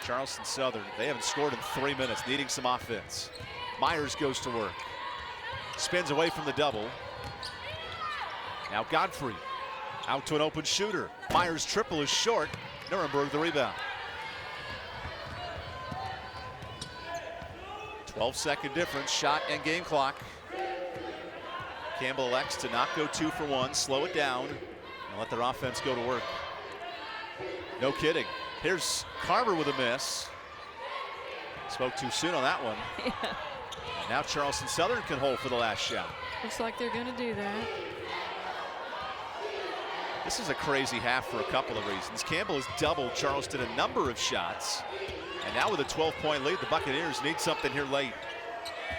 Charleston Southern, they haven't scored in 3 minutes, needing some offense. Myers goes to work. Spins away from the double. Now Godfrey out to an open shooter. Myers' triple is short. Nuremberg the rebound. 12-second difference, shot and game clock. Campbell elects to not go 2 for 1, slow it down, and let their offense go to work. No kidding. Here's Carver with a miss. Spoke too soon on that one. Yeah. And now Charleston Southern can hold for the last shot. Looks like they're going to do that. This is a crazy half for a couple of reasons. Campbell has doubled Charleston a number of shots. And now with a 12-point lead, the Buccaneers need something here late.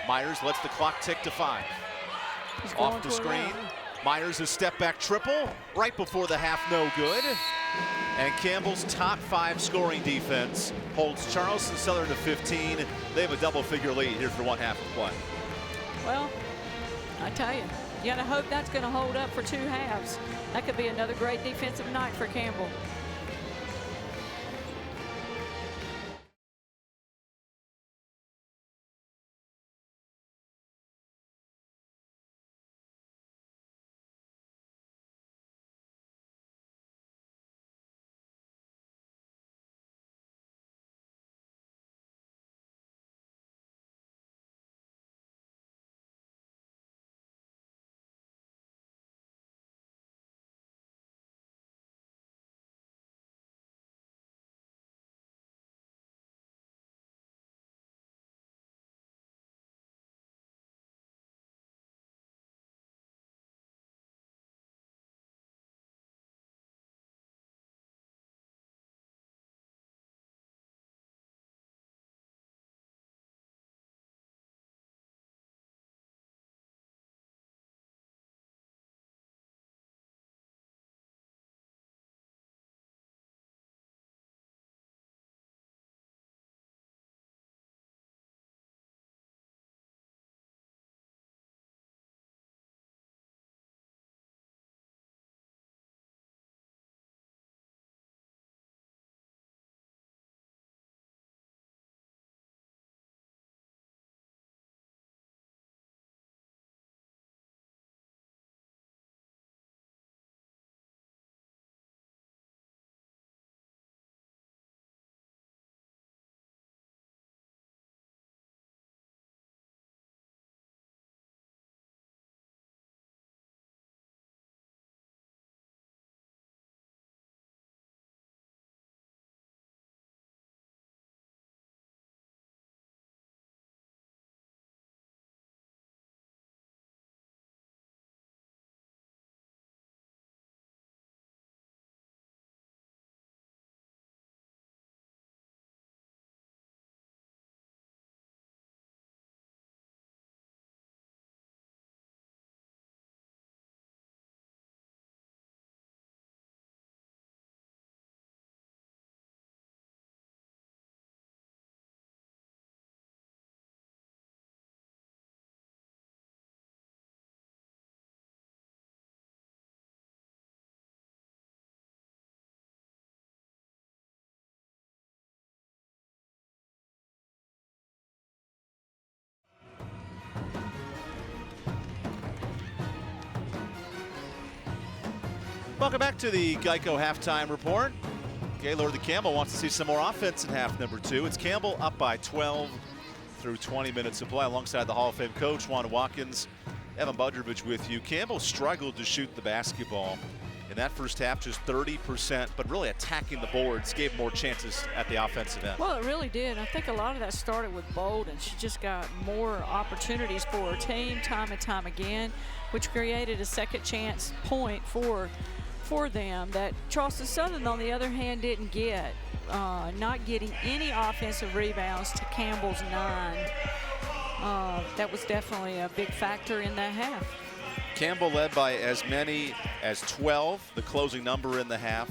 Myers lets the clock tick to 5. Off the screen. Myers a step back triple right before the half, no good. And Campbell's top 5 scoring defense holds Charleston Southern to 15. They have a double-figure lead here for 1 half of play. Well, I tell you, you gotta hope that's gonna hold up for 2 halves. That could be another great defensive night for Campbell. Welcome back to the Geico Halftime Report. Gaylord the Campbell wants to see some more offense in half number 2. It's Campbell up by 12 through 20 minutes of play alongside the Hall of Fame coach, Wanda Watkins. Evan Budrovich with you. Campbell struggled to shoot the basketball In that first half, just 30%, but really attacking the boards gave more chances at the offensive end. Well, it really did. I think a lot of that started with Bolden. She just got more opportunities for her team time and time again, which created a second chance point for them that Charleston Southern, on the other hand, didn't get. Not getting any offensive rebounds to Campbell's 9. That was definitely a big factor in that half. Campbell led by as many as 12, the closing number in the half.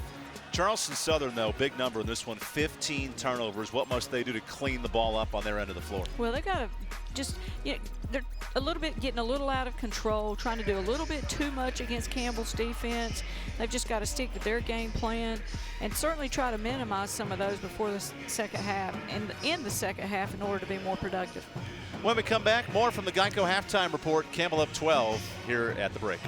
Charleston Southern, though, big number in this one, 15 turnovers. What must they do to clean the ball up on their end of the floor? Well, they got to just, they're a little bit getting a little out of control, trying to do a little bit too much against Campbell's defense. They've just got to stick to their game plan and certainly try to minimize some of those before the second half and in the second half in order to be more productive. When we come back, more from the Geico halftime report. Campbell up 12 here at the break.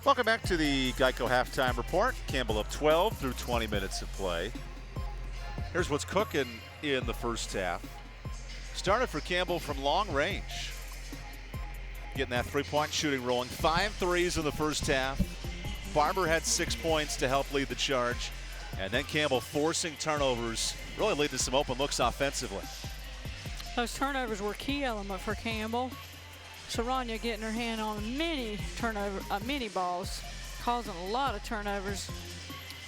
Welcome back to the Geico halftime report. Campbell up 12 through 20 minutes of play. Here's what's cooking in the first half. Started for Campbell from long range. Getting that three-point shooting rolling. 5 threes in the first half. Barber had 6 points to help lead the charge. And then Campbell forcing turnovers, really leading to some open looks offensively. Those turnovers were a key element for Campbell. Saranya getting her hand on many balls, causing a lot of turnovers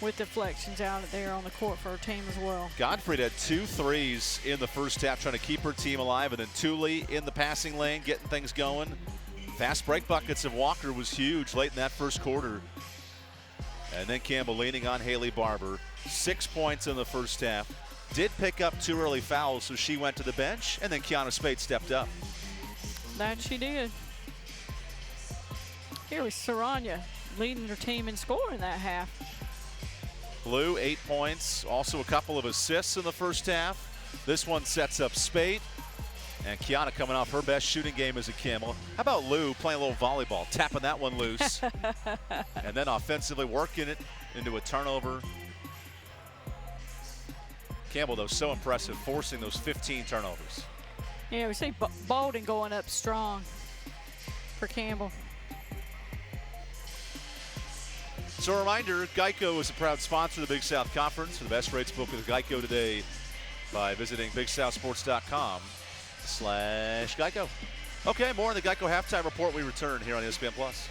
with deflections out there on the court for her team as well. Godfrey had 2 threes in the first half, trying to keep her team alive, and then Thule in the passing lane, getting things going. Fast break buckets of Walker was huge late in that first quarter. And then Campbell leaning on Haley Barber. 6 points in the first half. Did pick up 2 early fouls, so she went to the bench, and then Kiana Spade stepped up. That she did. Here was Saranya leading her team in scoring that half. Blue, 8 points, also a couple of assists in the first half. This one sets up Spade. And Kiana coming off her best shooting game as a Campbell. How about Lou playing a little volleyball, tapping that one loose. And then offensively working it into a turnover. Campbell, though, so impressive, forcing those 15 turnovers. Yeah, we see Bolden going up strong for Campbell. So a reminder, Geico is a proud sponsor of the Big South Conference. For the best rates, book with Geico today by visiting BigSouthSports.com/Geico. Okay, more on the Geico halftime report. We return here on ESPN Plus.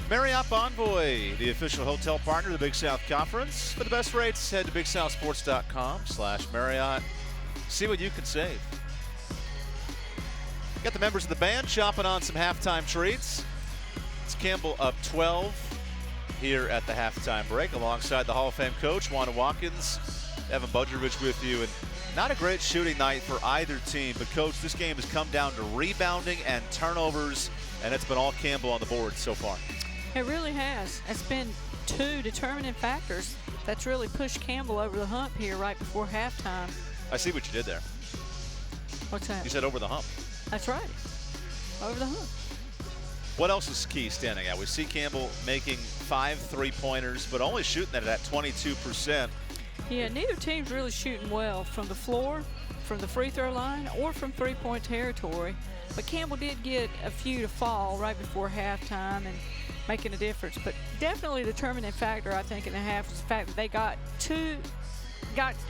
Marriott Bonvoy, the official hotel partner of the Big South Conference. For the best rates, head to BigSouthSports.com/Marriott. See what you can save. Got the members of the band chopping on some halftime treats. It's Campbell up 12 here at the halftime break, alongside the Hall of Fame coach, Wanda Watkins, Evan Budrovich with you. And not a great shooting night for either team, but Coach, this game has come down to rebounding and turnovers, and it's been all Campbell on the board so far. It really has. It's been two determining factors that's really pushed Campbell over the hump here right before halftime. I see what you did there. What's that? You said over the hump. That's right. Over the hump. What else is key standing out? We see Campbell making 5 3-pointers, but only shooting it at 22%. Yeah, neither team's really shooting well from the floor, from the free throw line, or from three-point territory. But Campbell did get a few to fall right before halftime and making a difference. But definitely the determining factor, I think, in the half is the fact that they got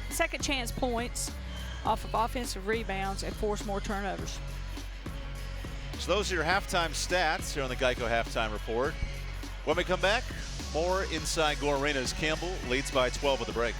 second chance points off of offensive rebounds and forced more turnovers. So those are your halftime stats here on the Geico Halftime Report. When we come back, more inside Gore Arena as Campbell leads by 12 at the break.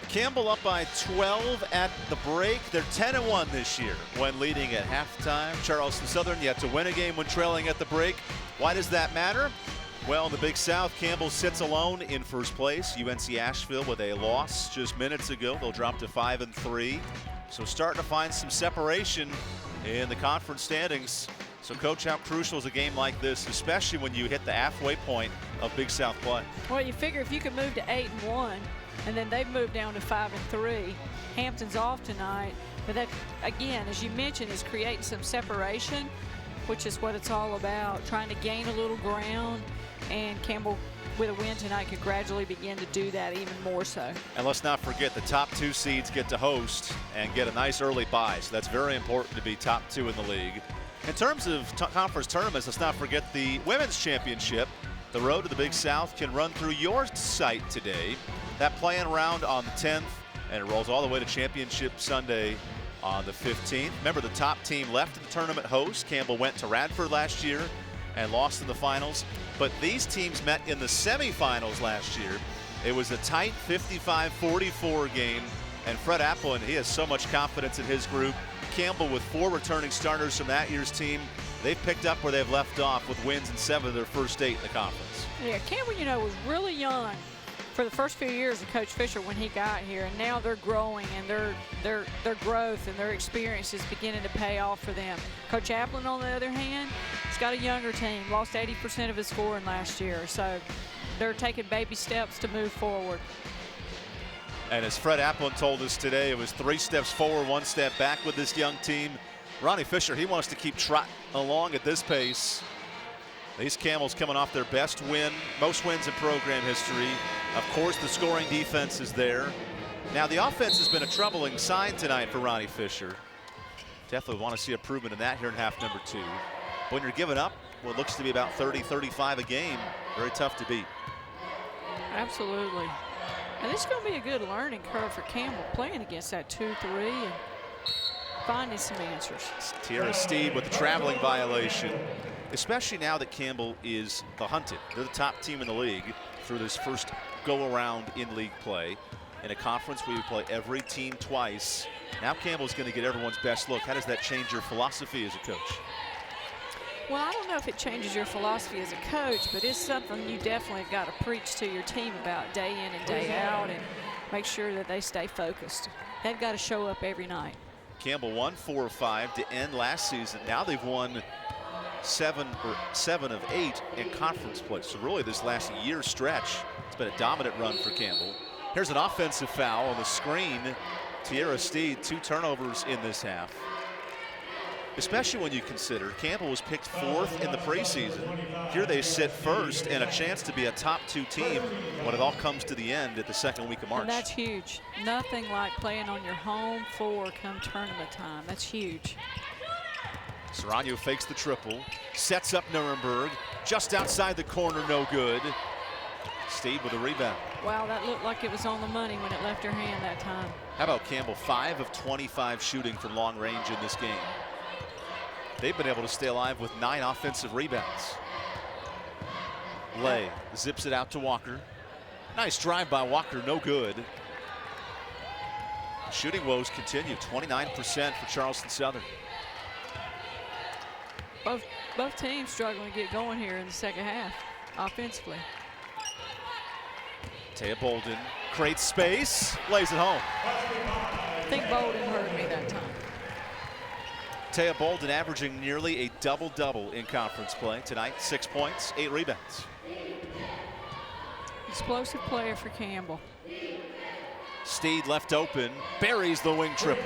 Campbell up by 12 at the break. They're 10-1 this year when leading at halftime. Charleston Southern yet to win a game when trailing at the break. Why does that matter? Well, in the Big South, Campbell sits alone in first place. UNC Asheville with a loss just minutes ago. They'll drop to 5-3. So starting to find some separation in the conference standings. So, Coach, how crucial is a game like this, especially when you hit the halfway point of Big South play? Well, you figure if you could move to 8-1, and then they've moved down to 5-3. Hampton's off tonight, but that, again, as you mentioned, is creating some separation, which is what it's all about, trying to gain a little ground, and Campbell, with a win tonight, could gradually begin to do that even more so. And let's not forget the top 2 seeds get to host and get a nice early bye, so that's very important to be top 2 in the league. In terms of conference tournaments, let's not forget the Women's Championship. The road to the Big South can run through your site today. That playing round on the 10th, and it rolls all the way to Championship Sunday on the 15th. Remember, the top team left the tournament host. Campbell went to Radford last year and lost in the finals. But these teams met in the semifinals last year. It was a tight 55-44 game, and Fred Applin, he has so much confidence in his group. Campbell with 4 returning starters from that year's team. They've picked up where they've left off with wins in 7 of their first 8 in the conference. Yeah, Campbell, you know, was really young for the first few years of Coach Fisher when he got here, and now they're growing, and their growth and their experience is beginning to pay off for them. Coach Applin, on the other hand, has got a younger team, lost 80% of his scoring last year, so they're taking baby steps to move forward. And as Fred Applin told us today, it was 3 steps forward, 1 step back with this young team. Ronnie Fisher, he wants to keep trotting along at this pace. These Camels coming off their best win, most wins in program history. Of course, the scoring defense is there. Now, the offense has been a troubling sign tonight for Ronnie Fisher. Definitely want to see improvement in that here in half number 2. When you're giving up what looks to be about 30, 35 a game, very tough to beat. Absolutely. And this is going to be a good learning curve for Campbell, playing against that 2-3 and finding some answers. Tierra Steed with the traveling violation, especially now that Campbell is the hunted. They're the top team in the league through this first go-around in league play. In a conference where you play every team twice, now Campbell's going to get everyone's best look. How does that change your philosophy as a coach? Well, I don't know if it changes your philosophy as a coach, but it's something you definitely got to preach to your team about day in and day out, and make sure that they stay focused. They've got to show up every night. Campbell won 4 of 5 to end last season. Now they've won 7 of 8 in conference play. So really this last year stretch, it's been a dominant run for Campbell. Here's an offensive foul on the screen. Tierra Steed, 2 turnovers in this half. Especially when you consider Campbell was picked 4th in the preseason. Here they sit first and a chance to be a top 2 team when it all comes to the end at the second week of March. And that's huge. Nothing like playing on your home floor come tournament time. That's huge. Serrano fakes the triple, sets up Nuremberg, just outside the corner, no good. Steed with a rebound. Wow, that looked like it was on the money when it left her hand that time. How about Campbell, 5 of 25 shooting from long range in this game. They've been able to stay alive with 9 offensive rebounds. Lay zips it out to Walker. Nice drive by Walker, no good. Shooting woes continue, 29% for Charleston Southern. Both teams struggling to get going here in the second half offensively. Taya Bolden creates space, lays it home. I think Bolden heard me that time. Taya Bolden averaging nearly a double-double in conference play tonight. 6 points, 8 rebounds. Explosive player for Campbell. Steed left open, buries the wing triple.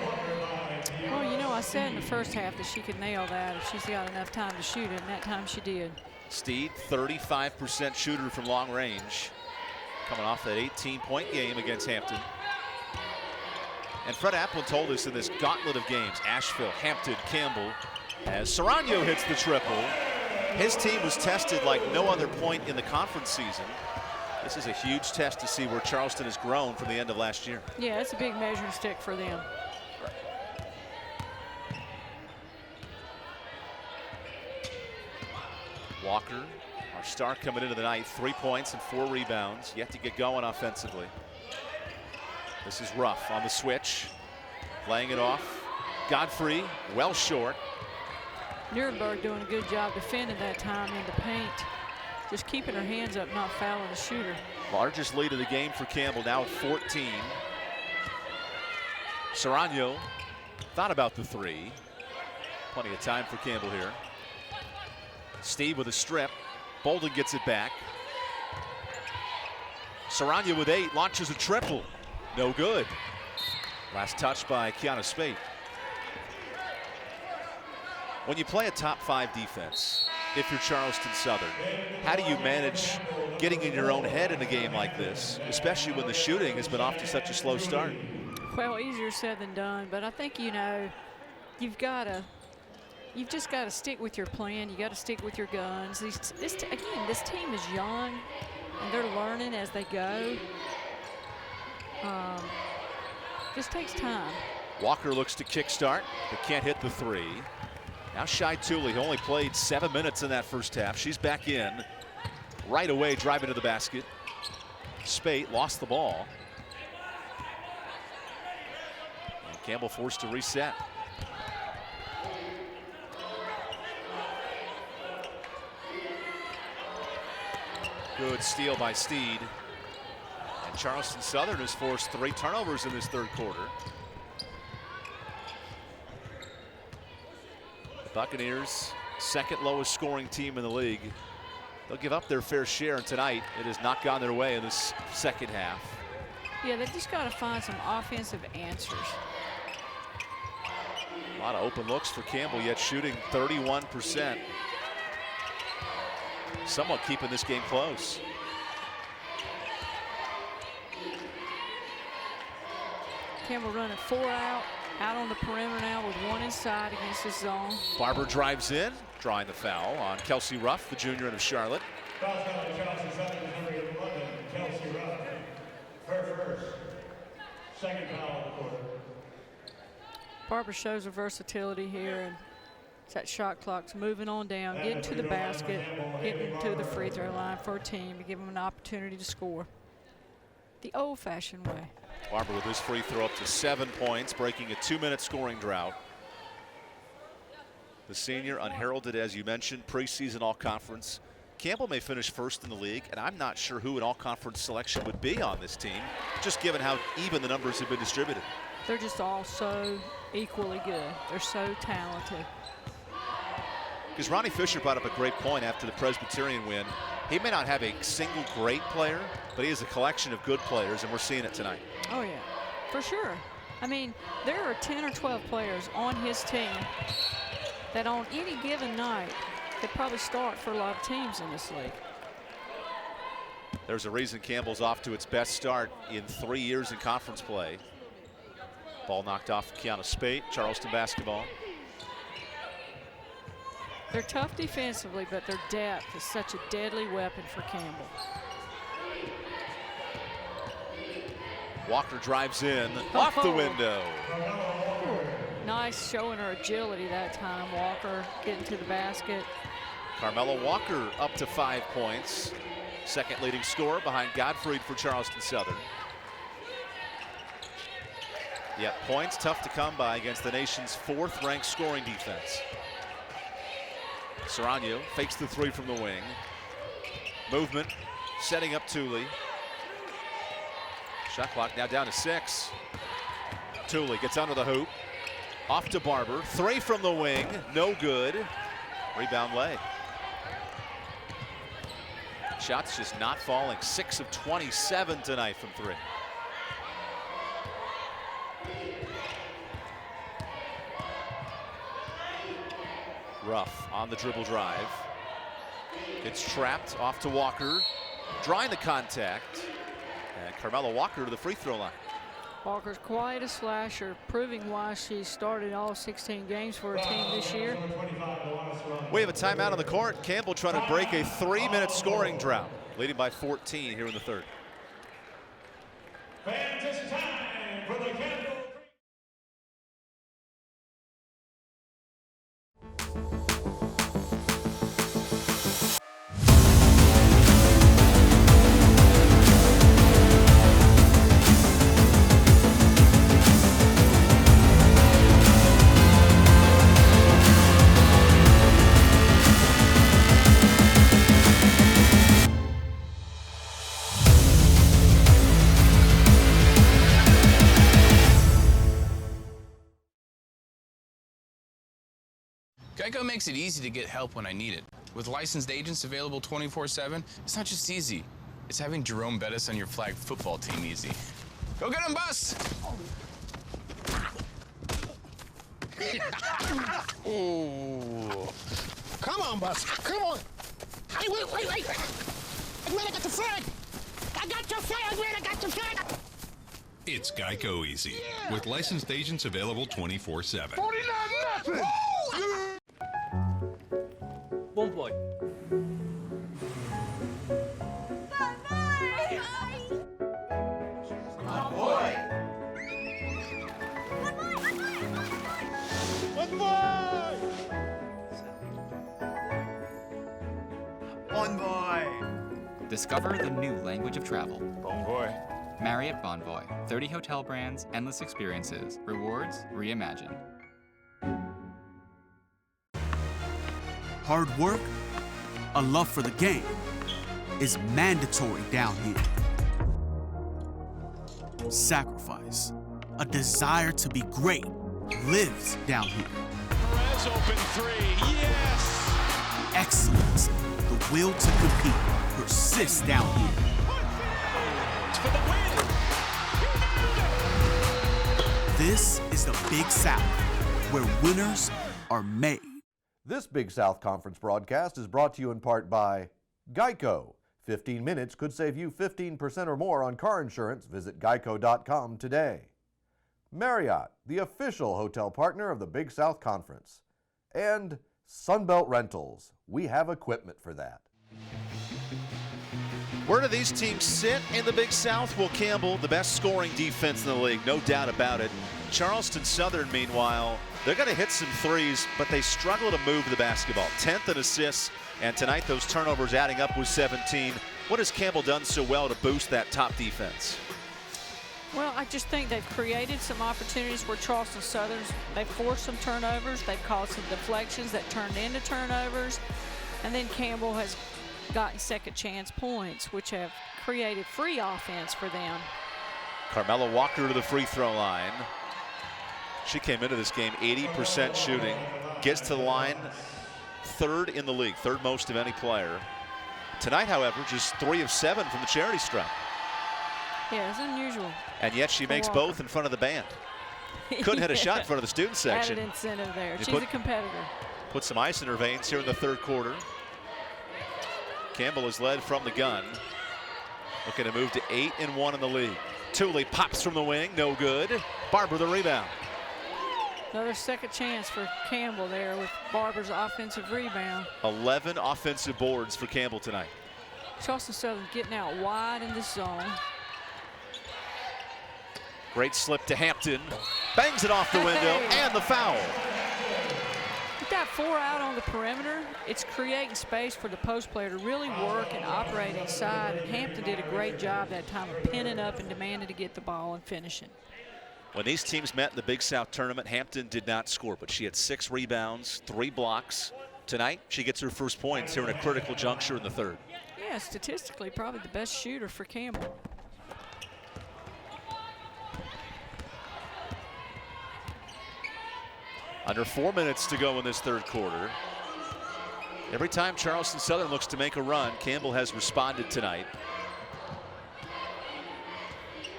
Well, you know, I said in the first half that she could nail that if she's got enough time to shoot it, and that time she did. Steed, 35% shooter from long range, coming off that 18-point game against Hampton. And Fred Applin told us in this gauntlet of games, Asheville, Hampton, Campbell, as Serrano hits the triple, his team was tested like no other point in the conference season. This is a huge test to see where Charleston has grown from the end of last year. Yeah, it's a big measuring stick for them. Walker, our star coming into the night, 3 points and 4 rebounds, yet to get going offensively. This is Ruff on the switch, laying it off. Godfrey, well short. Nuremberg doing a good job defending that time in the paint. Just keeping her hands up, not fouling the shooter. Largest lead of the game for Campbell, now at 14. Serrano thought about the three. Plenty of time for Campbell here. Steve with a strip. Bolden gets it back. Serrano with 8, launches a triple. No good. Last touch by Kiana Spate. When you play a top 5 defense, if you're Charleston Southern, how do you manage getting in your own head in a game like this, especially when the shooting has been off to such a slow start? Well, easier said than done, but I think, you know, you've just got to stick with your plan. You got to stick with your guns. This team is young, and they're learning as they go. Just takes time. Walker looks to kickstart, but can't hit the three. Now Shai Tooley, who only played 7 minutes in that first half. She's back in. Right away, driving to the basket. Spate lost the ball. And Campbell forced to reset. Good steal by Steed. And Charleston Southern has forced 3 turnovers in this third quarter. The Buccaneers, second lowest scoring team in the league. They'll give up their fair share, and tonight it has not gone their way in this second half. Yeah, they just got to find some offensive answers. A lot of open looks for Campbell, yet shooting 31%. Somewhat keeping this game close. Campbell running 4 out on the perimeter now with 1 inside against this zone. Barber drives in, drawing the foul on Kelsey Ruff, the junior out of Charlotte. Second foul of the quarter. Barber shows her versatility here, and that shot clock's moving on down, getting to the basket, getting to the free throw line for a team to give them an opportunity to score the old-fashioned way. Barber with his free throw up to 7 points, breaking a 2-minute scoring drought. The senior, unheralded as you mentioned, preseason all-conference. Campbell may finish first in the league, and I'm not sure who an all-conference selection would be on this team, just given how even the numbers have been distributed. They're just all so equally good. They're so talented. Because Ronnie Fisher brought up a great point after the Presbyterian win. He may not have a single great player, but he has a collection of good players, and we're seeing it tonight. Oh, yeah, for sure. I mean, there are 10 or 12 players on his team that on any given night could probably start for a lot of teams in this league. There's a reason Campbell's off to its best start in 3 years in conference play. Ball knocked off Kiana Spate, Charleston basketball. They're tough defensively, but their depth is such a deadly weapon for Campbell. Walker drives in, off the window. Nice showing her agility that time. Walker getting to the basket. Carmelo Walker up to 5 points. Second leading scorer behind Gottfried for Charleston Southern. Yeah, points tough to come by against the nation's 4th ranked scoring defense. Serrano fakes the 3 from the wing. Movement, setting up Tooley. Shot clock now down to 6. Tooley gets under the hoop. Off to Barber. 3 from the wing, no good. Rebound leg. Shots just not falling. 6 of 27 tonight from 3. Ruff on the dribble drive. It's trapped off to Walker. Drawing the contact. And Carmelo Walker to the free throw line. Walker's quite a slasher, proving why she started all 16 games for her team this year. We have a timeout on the court. Campbell trying to break a 3-minute scoring drought, leading by 14 here in the third. Fans, it's time for the Campbell. Geico makes it easy to get help when I need it. With licensed agents available 24/7, it's not just easy. It's having Jerome Bettis on your flag football team easy. Go get him, Bus! Ooh. Come on, Bus. Come on. Hey, wait. I'm glad I got the flag. I got your flag, man. I got the flag. It's Geico Easy. With licensed agents available 24/7. 49-0. Bon boy. Discover the new language of travel. Bon voy. Marriott Bonvoy. 30 hotel brands, endless experiences, rewards reimagined. Hard work, a love for the game, is mandatory down here. Sacrifice, a desire to be great, lives down here. Perez open three. Yes! Excellence, the will to compete, persists down here. For the win. This is the Big South, where winners are made. This Big South Conference broadcast is brought to you in part by Geico. 15 minutes could save you 15% or more on car insurance. Visit geico.com today. Marriott, the official hotel partner of the Big South Conference. And Sunbelt Rentals. We have equipment for that. Where do these teams sit in the Big South? Well, Campbell, the best scoring defense in the league, no doubt about it. Charleston Southern, meanwhile, they're going to hit some threes, but they struggle to move the basketball. 10th in assists, and tonight those turnovers adding up with 17. What has Campbell done so well to boost that top defense? Well, I just think they've created some opportunities where Charleston Southern's, they've forced some turnovers, they've caused some deflections that turned into turnovers, and then Campbell has gotten second chance points, which have created free offense for them. Carmela Walker to the free throw line. She came into this game 80% shooting, gets to the line third in the league, third most of any player. Tonight, however, just 3 of 7 from the charity stripe. Yeah, it's unusual. And yet she makes both in front of the band. Couldn't hit a shot in front of the student section. Added incentive there. You She's a competitor. Put some ice in her veins here in the third quarter. Campbell is led from the gun. Looking to move to 8-1 in the league. Tooley pops from the wing, no good. Barber the rebound. Another second chance for Campbell there with Barber's offensive rebound. 11 offensive boards for Campbell tonight. Charleston Southern getting out wide in this zone. Great slip to Hampton. Bangs it off the window and the foul. With that 4 out on the perimeter, it's creating space for the post player to really work and operate inside. And Hampton did a great job that time of pinning up and demanding to get the ball and finishing. When these teams met in the Big South tournament, Hampton did not score, but she had 6 rebounds, 3 blocks. Tonight, she gets her first points here in a critical juncture in the third. Yeah, statistically, probably the best shooter for Campbell. Under 4 minutes to go in this third quarter. Every time Charleston Southern looks to make a run, Campbell has responded tonight.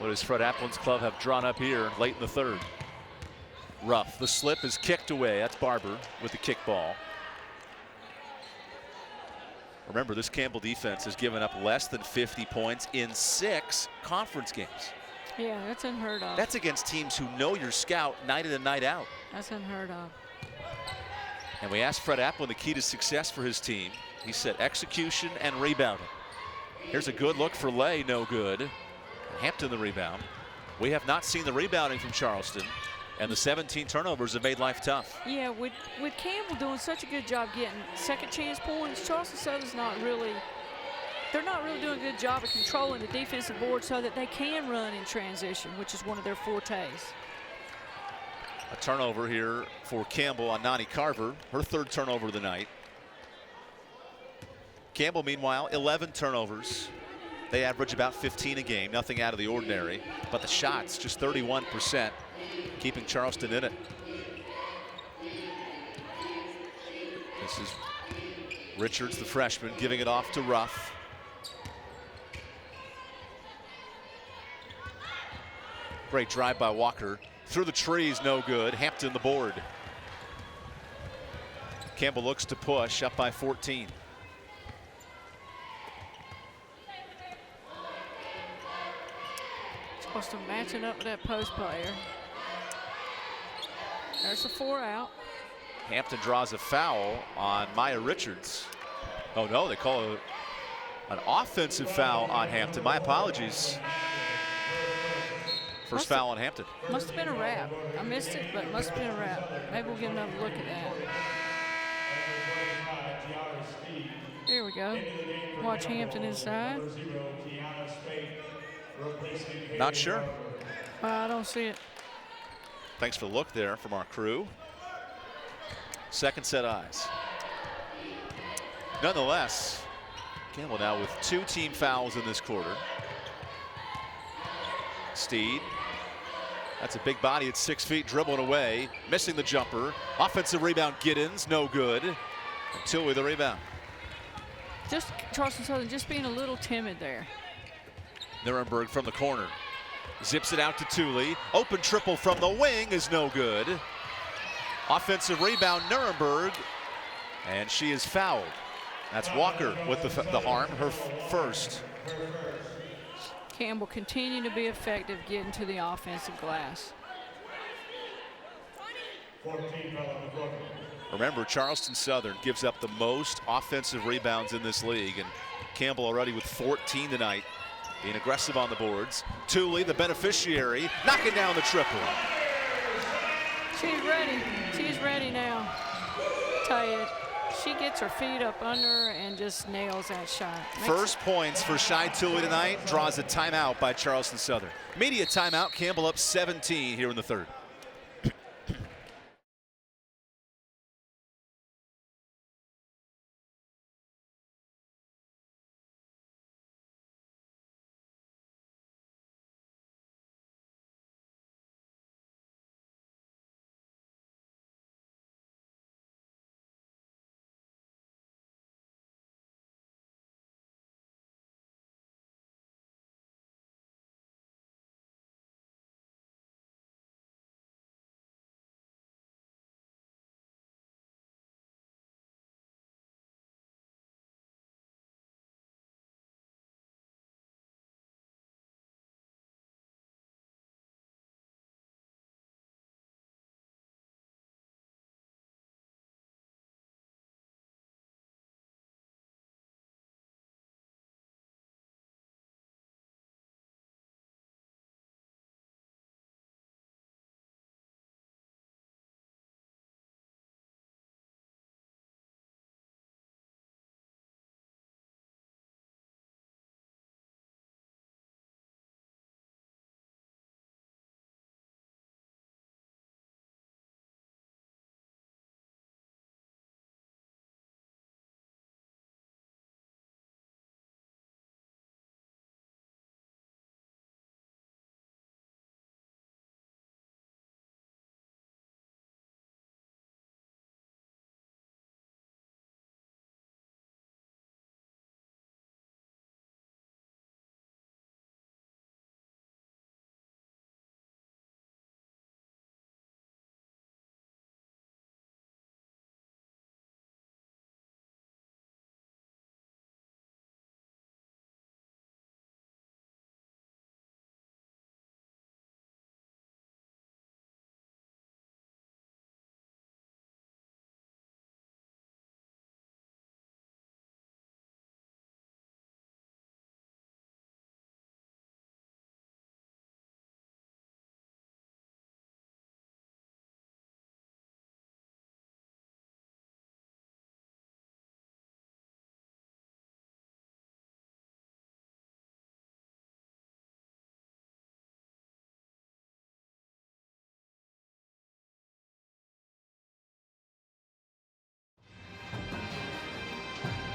What does Fred Applin's club have drawn up here late in the third? Rough. The slip is kicked away. That's Barber with the kickball. Remember, this Campbell defense has given up less than 50 points in 6 conference games. Yeah, that's unheard of. That's against teams who know your scout night in and night out. That's unheard of. And we asked Fred Applin the key to success for his team. He said execution and rebounding. Here's a good look for Lay, no good. Hampton the rebound. We have not seen the rebounding from Charleston, and the 17 turnovers have made life tough. Yeah, with Campbell doing such a good job getting second chance points, Charleston Southern's they're not really doing a good job of controlling the defensive board so that they can run in transition, which is one of their fortes. A turnover here for Campbell on Nani Carver, her 3rd turnover of the night. Campbell, meanwhile, 11 turnovers. They average about 15 a game, nothing out of the ordinary, but the shots just 31%, keeping Charleston in it. This is Richards, the freshman, giving it off to Ruff. Great drive by Walker. Through the trees, no good. Hampton the board. Campbell looks to push, up by 14. Supposed to match it up with that post player. There's a 4 out. Hampton draws a foul on Maya Richards. Oh no, they call an offensive foul on Hampton. My apologies. First foul on Hampton. Must have been a wrap. I missed it, but it must have been a wrap. Maybe we'll get another look at that. Here we go. Watch Hampton inside. Not sure. I don't see it. Thanks for the look there from our crew. Second set eyes. Nonetheless, Campbell now with 2 team fouls in this quarter. Steed. That's a big body at 6 feet, dribbling away, missing the jumper. Offensive rebound, Giddens, no good. Until with the rebound. Just Charleston Southern just being a little timid there. Nuremberg from the corner. Zips it out to Thule. Open triple from the wing is no good. Offensive rebound, Nuremberg. And she is fouled. That's Walker with the harm, her first. Campbell continuing to be effective getting to the offensive glass. Remember, Charleston Southern gives up the most offensive rebounds in this league, and Campbell already with 14 tonight, being aggressive on the boards. Thule, the beneficiary, knocking down the triple. She's ready. She's ready now. Tell you, she gets her feet up under her and just nails that shot. First points for Shai Thule tonight, draws a timeout by Charleston Southern. Media timeout, Campbell up 17 here in the third.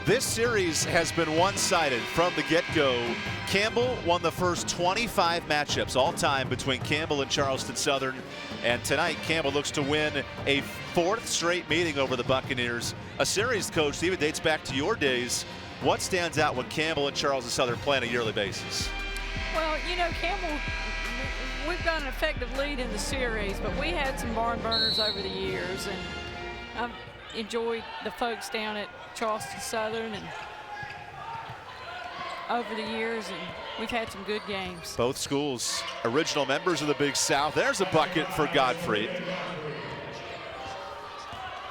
This series has been one-sided from the get-go. Campbell won the first 25 matchups all time between Campbell and Charleston Southern. And tonight, Campbell looks to win a 4th straight meeting over the Buccaneers. A series, Coach, that even dates back to your days. What stands out when Campbell and Charleston Southern play on a yearly basis? Well, you know, Campbell, we've got an effective lead in the series, but we had some barn burners over the years. And I've enjoyed the folks down at Charleston Southern and over the years, and we've had some good games. Both schools original members of the Big South. There's a bucket for Godfrey.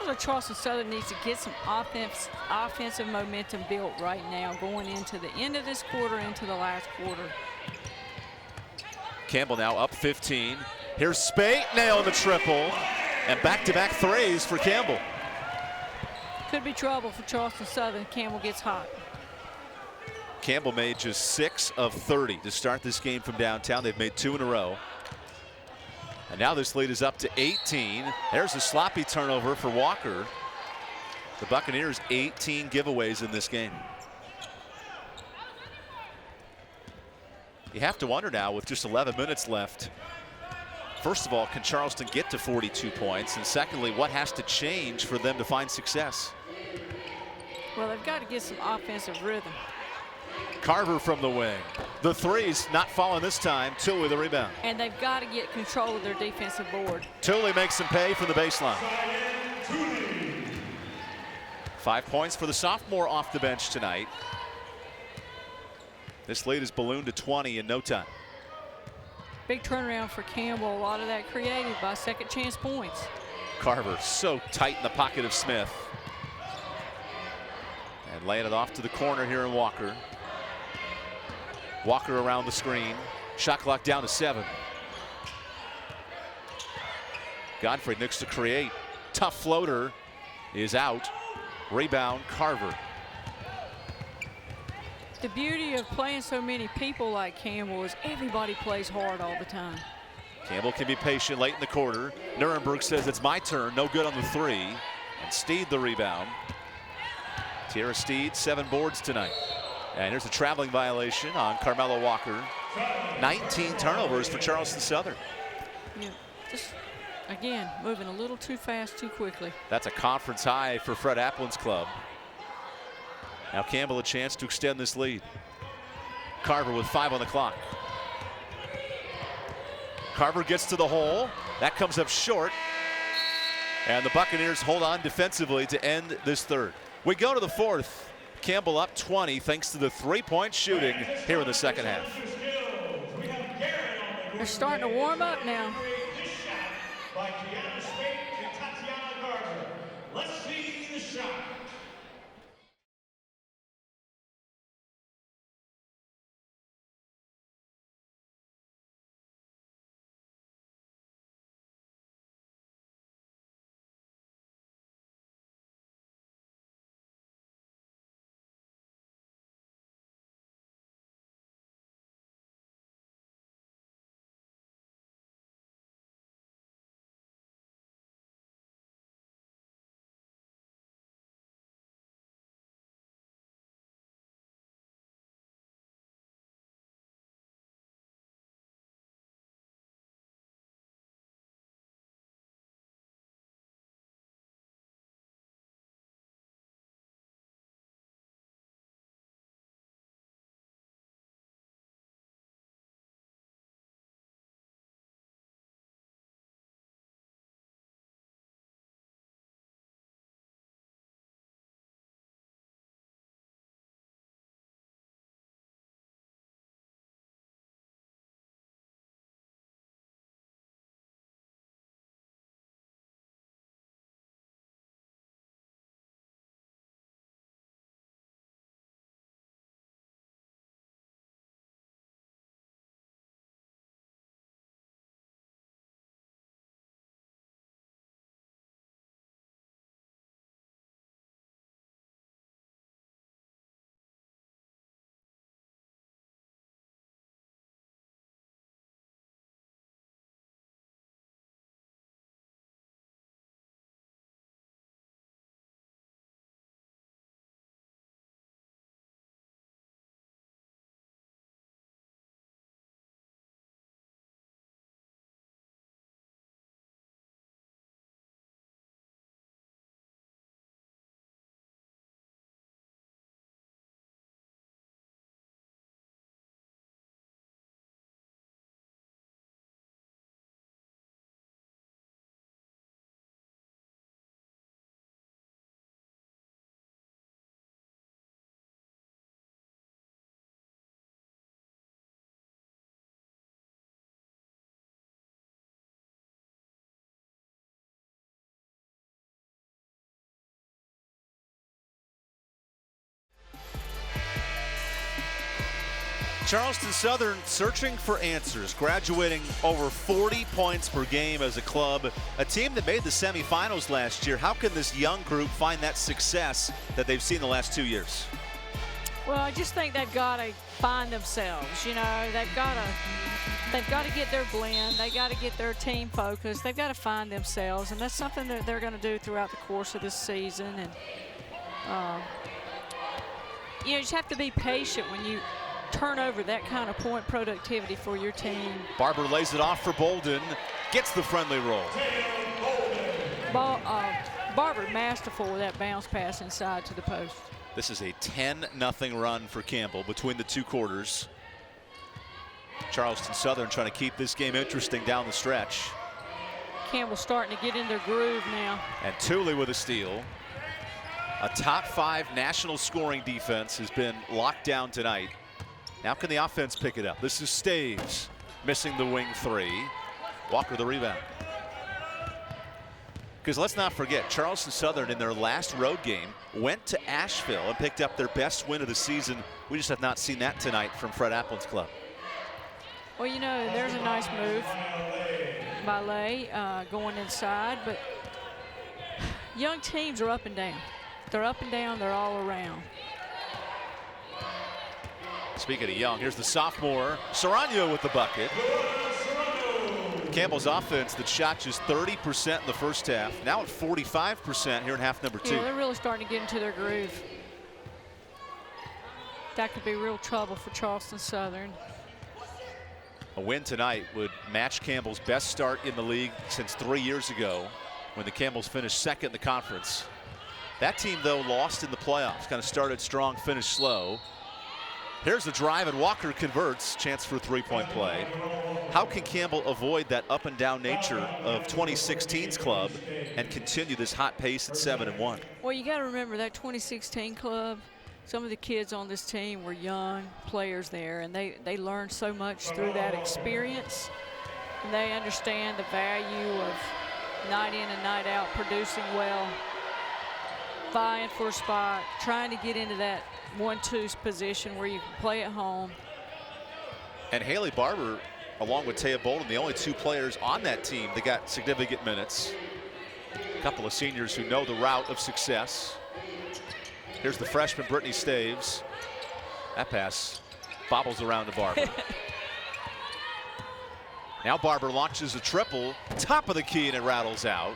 Well, Charleston Southern needs to get some offensive momentum built right now, going into the end of this quarter, into the last quarter. Campbell now up 15. Here's Spate, nail the triple, and back-to-back threes for Campbell. Could be trouble for Charleston Southern. Campbell gets hot. Campbell made just 6 of 30 to start this game from downtown. They've made 2 in a row. And now this lead is up to 18. There's a sloppy turnover for Walker. The Buccaneers 18 giveaways in this game. You have to wonder now, with just 11 minutes left, first of all, can Charleston get to 42 points? And secondly, what has to change for them to find success? Well, they've got to get some offensive rhythm. Carver from the wing. The three's not falling this time. Tooley the rebound. And they've got to get control of their defensive board. Tooley makes them pay from the baseline. 5 points for the sophomore off the bench tonight. This lead is ballooned to 20 in no time. Big turnaround for Campbell. A lot of that created by second chance points. Carver so tight in the pocket of Smith. And laying it off to the corner here in Walker. Walker around the screen. Shot clock down to 7. Godfrey looks to create. Tough floater is out. Rebound, Carver. The beauty of playing so many people like Campbell is everybody plays hard all the time. Campbell can be patient late in the quarter. Nuremberg says it's my turn. No good on the 3. And Steed the rebound. Tierra Steed, 7 boards tonight. And here's a traveling violation on Carmelo Walker. 19 turnovers for Charleston Southern. Yeah, just, again, moving a little too fast, too quickly. That's a conference high for Fred Applin's club. Now Campbell a chance to extend this lead. Carver with 5 on the clock. Carver gets to the hole. That comes up short. And the Buccaneers hold on defensively to end this third. We go to the 4th. Campbell up 20 thanks to the 3-point shooting here in the second half. They're starting to warm up now. Let's see the shot. Charleston Southern searching for answers, graduating over 40 points per game as a club, a team that made the semifinals last year. How can this young group find that success that they've seen the last 2 years? Well, I just think they've got to find themselves. You know, they've got to get their blend. They got to get their team focused. They've got to find themselves, and that's something that they're going to do throughout the course of this season. And you just have to be patient when you turn over that kind of point productivity for your team. Barber lays it off for Bolden, gets the friendly roll. Barber masterful with that bounce pass inside to the post. This is a 10-0 run for Campbell between the two quarters. Charleston Southern trying to keep this game interesting down the stretch. Campbell starting to get in their groove now. And Thule with a steal. A top 5 national scoring defense has been locked down tonight. Now can the offense pick it up? This is Staves missing the wing 3. Walker the rebound. Because let's not forget, Charleston Southern in their last road game went to Asheville and picked up their best win of the season. We just have not seen that tonight from Fred Applin's club. Well, you know, there's a nice move by Lay going inside, but young teams are up and down. They're up and down, they're all around. Speaking of young, here's the sophomore, Sarano with the bucket. Campbell's offense that shot just 30% in the first half, now at 45% here in half number 2. Yeah, they're really starting to get into their groove. That could be real trouble for Charleston Southern. A win tonight would match Campbell's best start in the league since 3 years ago when the Campbells finished second in the conference. That team, though, lost in the playoffs. Kind of started strong, finished slow. Here's the drive, and Walker converts. Chance for a three-point play. How can Campbell avoid that up-and-down nature of 2016's club and continue this hot pace at 7-1? Well, you got to remember that 2016 club, some of the kids on this team were young players there, and they learned so much through that experience. And they understand the value of night in and night out, producing well, vying for a spot, trying to get into that 1-2 position where you can play at home. And Haley Barber, along with Taya Bolden, the only 2 players on that team that got significant minutes. A couple of seniors who know the route of success. Here's the freshman, Brittany Staves. That pass bobbles around to Barber. Now Barber launches a triple, top of the key, and it rattles out.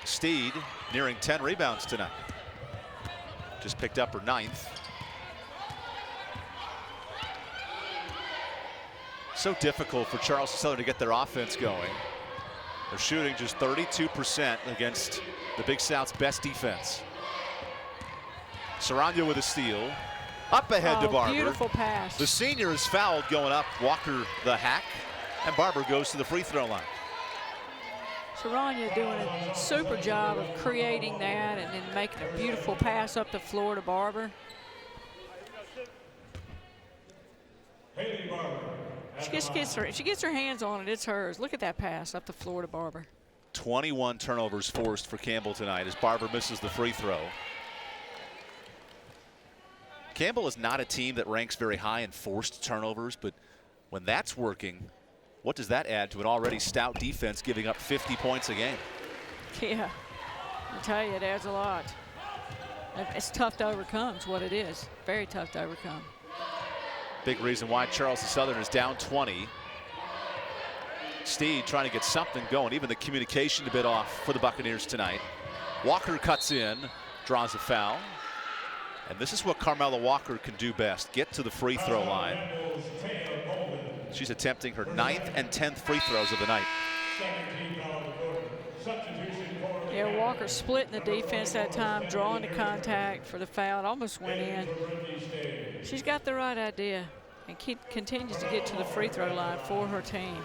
Steed nearing 10 rebounds tonight. Just picked up her 9th. So difficult for Charleston Southern to get their offense going. They're shooting just 32% against the Big South's best defense. Sarano with a steal. Up ahead to Barber. Beautiful pass. The senior is fouled going up. Walker the hack. And Barber goes to the free throw line. Sarano doing a super job of creating that and then making a beautiful pass up the floor to Barber. She gets her hands on it, it's hers. Look at that pass up the floor to Barber. 21 turnovers forced for Campbell tonight as Barber misses the free throw. Campbell is not a team that ranks very high in forced turnovers, but when that's working, what does that add to an already stout defense giving up 50 points a game? Yeah, I tell you, it adds a lot. It's tough to overcome, is what it is. Very tough to overcome. Big reason why Charleston Southern is down 20. Steed trying to get something going, even the communication a bit off for the Buccaneers tonight. Walker cuts in, draws a foul. And this is what Carmella Walker can do best, get to the free throw line. She's attempting her 9th and 10th free throws of the night. Yeah, Walker splitting the defense that time, drawing the contact for the foul. It almost went in. She's got the right idea and continues to get to the free throw line for her team.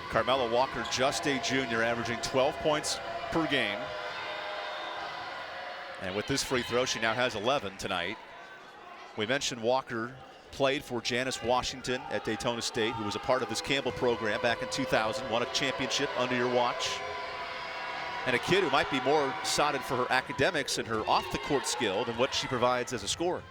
Carmella Walker, just a junior, averaging 12 points per game. And with this free throw, she now has 11 tonight. We mentioned Walker played for Janice Washington at Daytona State, who was a part of this Campbell program back in 2000, won a championship under your watch. And a kid who might be more sodded for her academics and her off-the-court skill than what she provides as a scorer.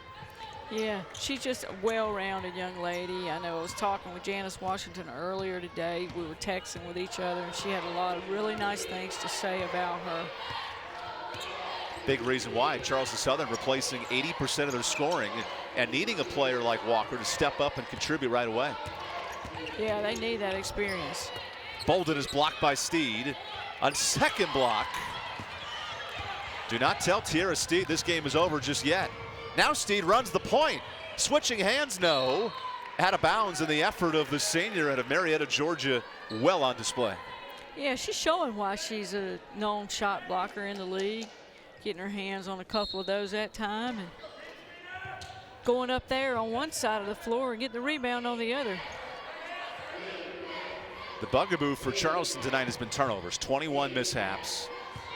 Yeah, she's just a well-rounded young lady. I know I was talking with Janice Washington earlier today. We were texting with each other, and she had a lot of really nice things to say about her. Big reason why Charleston Southern replacing 80% of their scoring and needing a player like Walker to step up and contribute right away. Yeah, they need that experience. Bolden is blocked by Steed. On second block. Do not tell Tierra Steed this game is over just yet. Now Steed runs the point. Switching hands, no. Out of bounds in the effort of the senior out of Marietta, Georgia, well on display. Yeah, she's showing why she's a known shot blocker in the league. Getting her hands on a couple of those at time and going up there on one side of the floor and getting the rebound on the other. The bugaboo for Charleston tonight has been turnovers, 21 mishaps.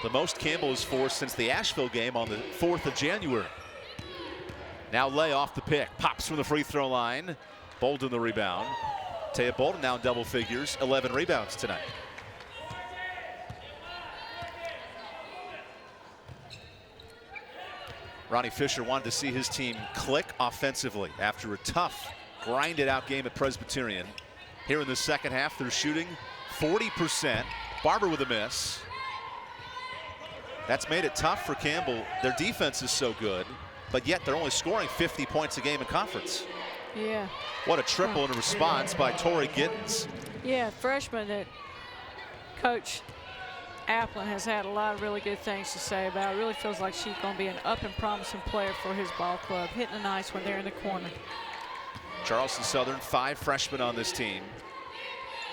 The most Campbell has forced since the Asheville game on the 4th of January. Now Lay off the pick, pops from the free throw line. Bolden the rebound. Taya Bolden now in double figures, 11 rebounds tonight. Ronnie Fisher wanted to see his team click offensively after a tough, grinded out game at Presbyterian. Here in the second half, they're shooting 40%. Barber with a miss. That's made it tough for Campbell. Their defense is so good, but yet they're only scoring 50 points a game in conference. Yeah. What a triple in a response by Tori Gittens. Yeah, freshman that Coach Applin has had a lot of really good things to say about. It really feels like she's going to be an up and promising player for his ball club. Hitting a nice one there in the corner. Charleston Southern, 5 freshmen on this team,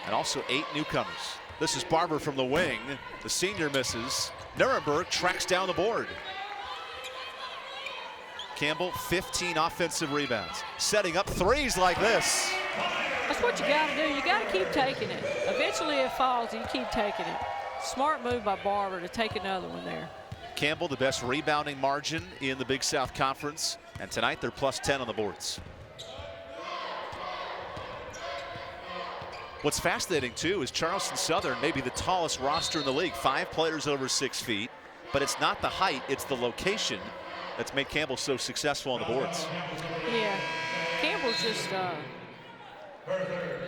and also 8 newcomers. This is Barber from the wing. The senior misses. Nuremberg tracks down the board. Campbell, 15 offensive rebounds. Setting up threes like this. That's what you got to do. You got to keep taking it. Eventually it falls, and you keep taking it. Smart move by Barber to take another one there. Campbell, the best rebounding margin in the Big South Conference, and tonight they're plus 10 on the boards. What's fascinating, too, is Charleston Southern, maybe the tallest roster in the league, 5 players over 6 feet, but it's not the height, it's the location that's made Campbell so successful on the boards. Yeah, Campbell's just,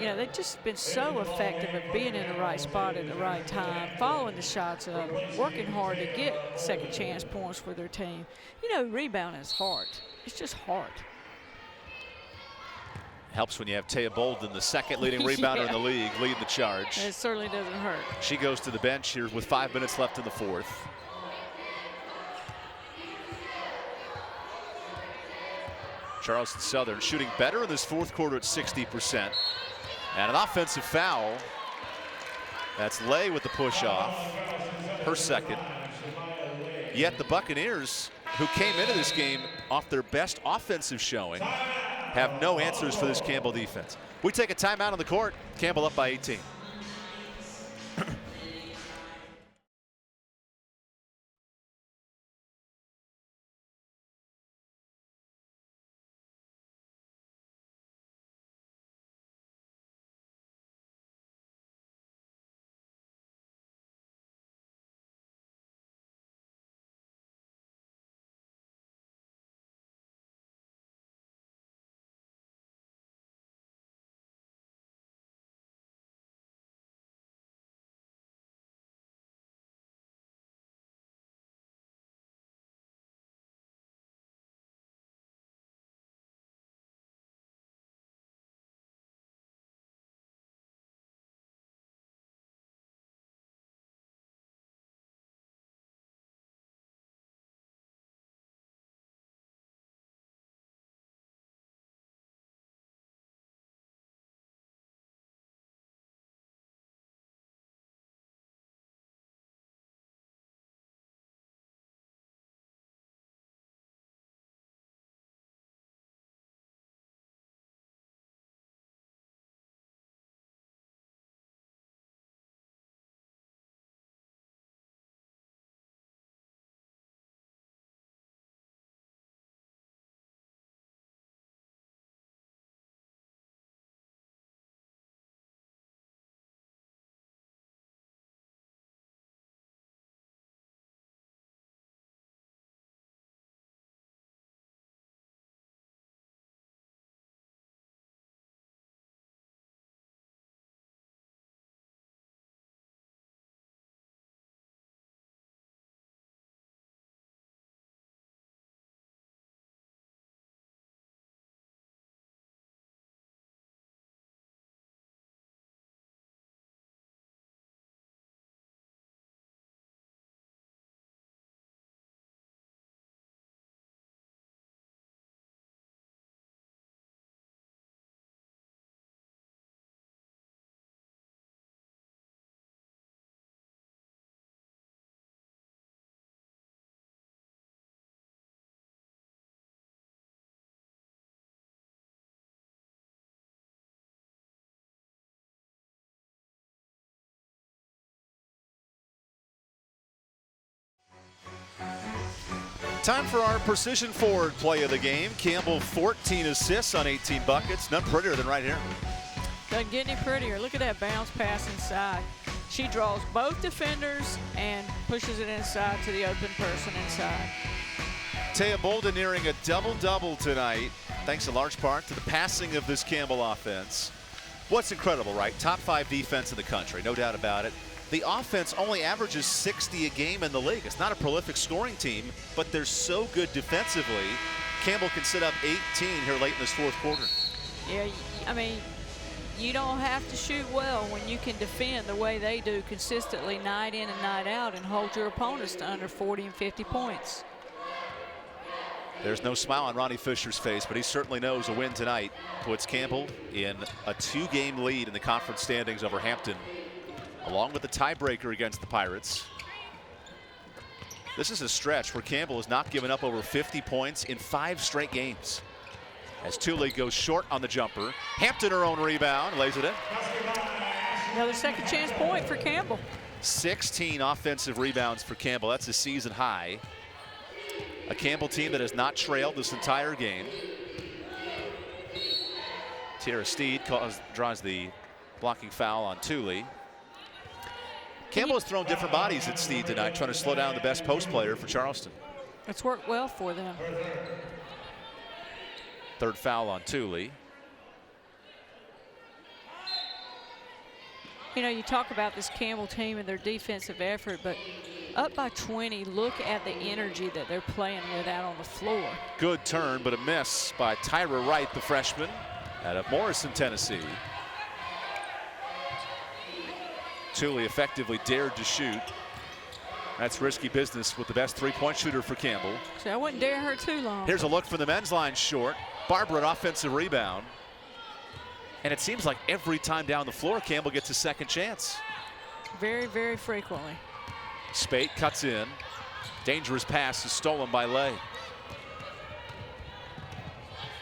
you know, they've just been so effective at being in the right spot at the right time, following the shots up, working hard to get second chance points for their team. You know, rebounding is hard. It's just hard. Helps when you have Taya Bolden, the second leading rebounder in the league, leading the charge. It certainly doesn't hurt. She goes to the bench here with 5 minutes left in the fourth. Charleston Southern shooting better in this fourth quarter at 60%. And an offensive foul. That's Lay with the push off, her second. Yet the Buccaneers, who came into this game off their best offensive showing, have no answers for this Campbell defense. We take a timeout on the court. Campbell up by 18. Time for our precision forward play of the game. Campbell 14 assists on 18 buckets. None prettier than right here. Doesn't get any prettier. Look at that bounce pass inside. She draws both defenders and pushes it inside to the open person inside. Taya Bolden nearing a double-double tonight, thanks in large part to the passing of this Campbell offense. What's incredible, right? Top 5 defense in the country, no doubt about it. The offense only averages 60 a game in the league. It's not a prolific scoring team, but they're so good defensively. Campbell can sit up 18 here late in this fourth quarter. Yeah, I mean, you don't have to shoot well when you can defend the way they do consistently night in and night out and hold your opponents to under 40 and 50 points. There's no smile on Ronnie Fisher's face, but he certainly knows a win tonight puts Campbell in a 2-game lead in the conference standings over Hampton, along with the tiebreaker against the Pirates. This is a stretch where Campbell has not given up over 50 points in 5 straight games. As Thule goes short on the jumper. Hampton her own rebound, lays it in. Another second chance point for Campbell. 16 offensive rebounds for Campbell. That's a season high. A Campbell team that has not trailed this entire game. Tara Steed draws the blocking foul on Thule. Campbell has thrown different bodies at Steed tonight, trying to slow down the best post player for Charleston. It's worked well for them. Third foul on Thule. You know, you talk about this Campbell team and their defensive effort, but up by 20, look at the energy that they're playing with out on the floor. Good turn, but a miss by Tyra Wright, the freshman, out of Morrison, Tennessee. Thule effectively dared to shoot. That's risky business with the best three-point shooter for Campbell. See, I wouldn't dare her too long. Here's a look from the men's line short. Barber, an offensive rebound. And it seems like every time down the floor, Campbell gets a second chance. Very, very frequently. Spate cuts in. Dangerous pass is stolen by Lay.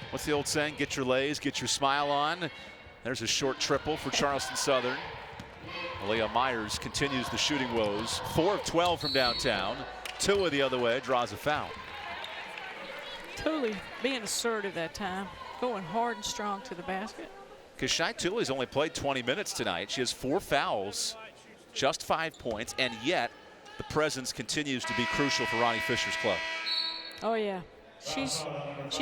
What's the old saying? Get your lays, get your smile on. There's a short triple for Charleston Southern. Leah Myers continues the shooting woes. 4 of 12 from downtown. Tua the other way, draws a foul. Thule being assertive that time, going hard and strong to the basket. Kashai Thule's only played 20 minutes tonight. She has 4 fouls, just 5 points, and yet the presence continues to be crucial for Ronnie Fisher's club. Oh yeah, she's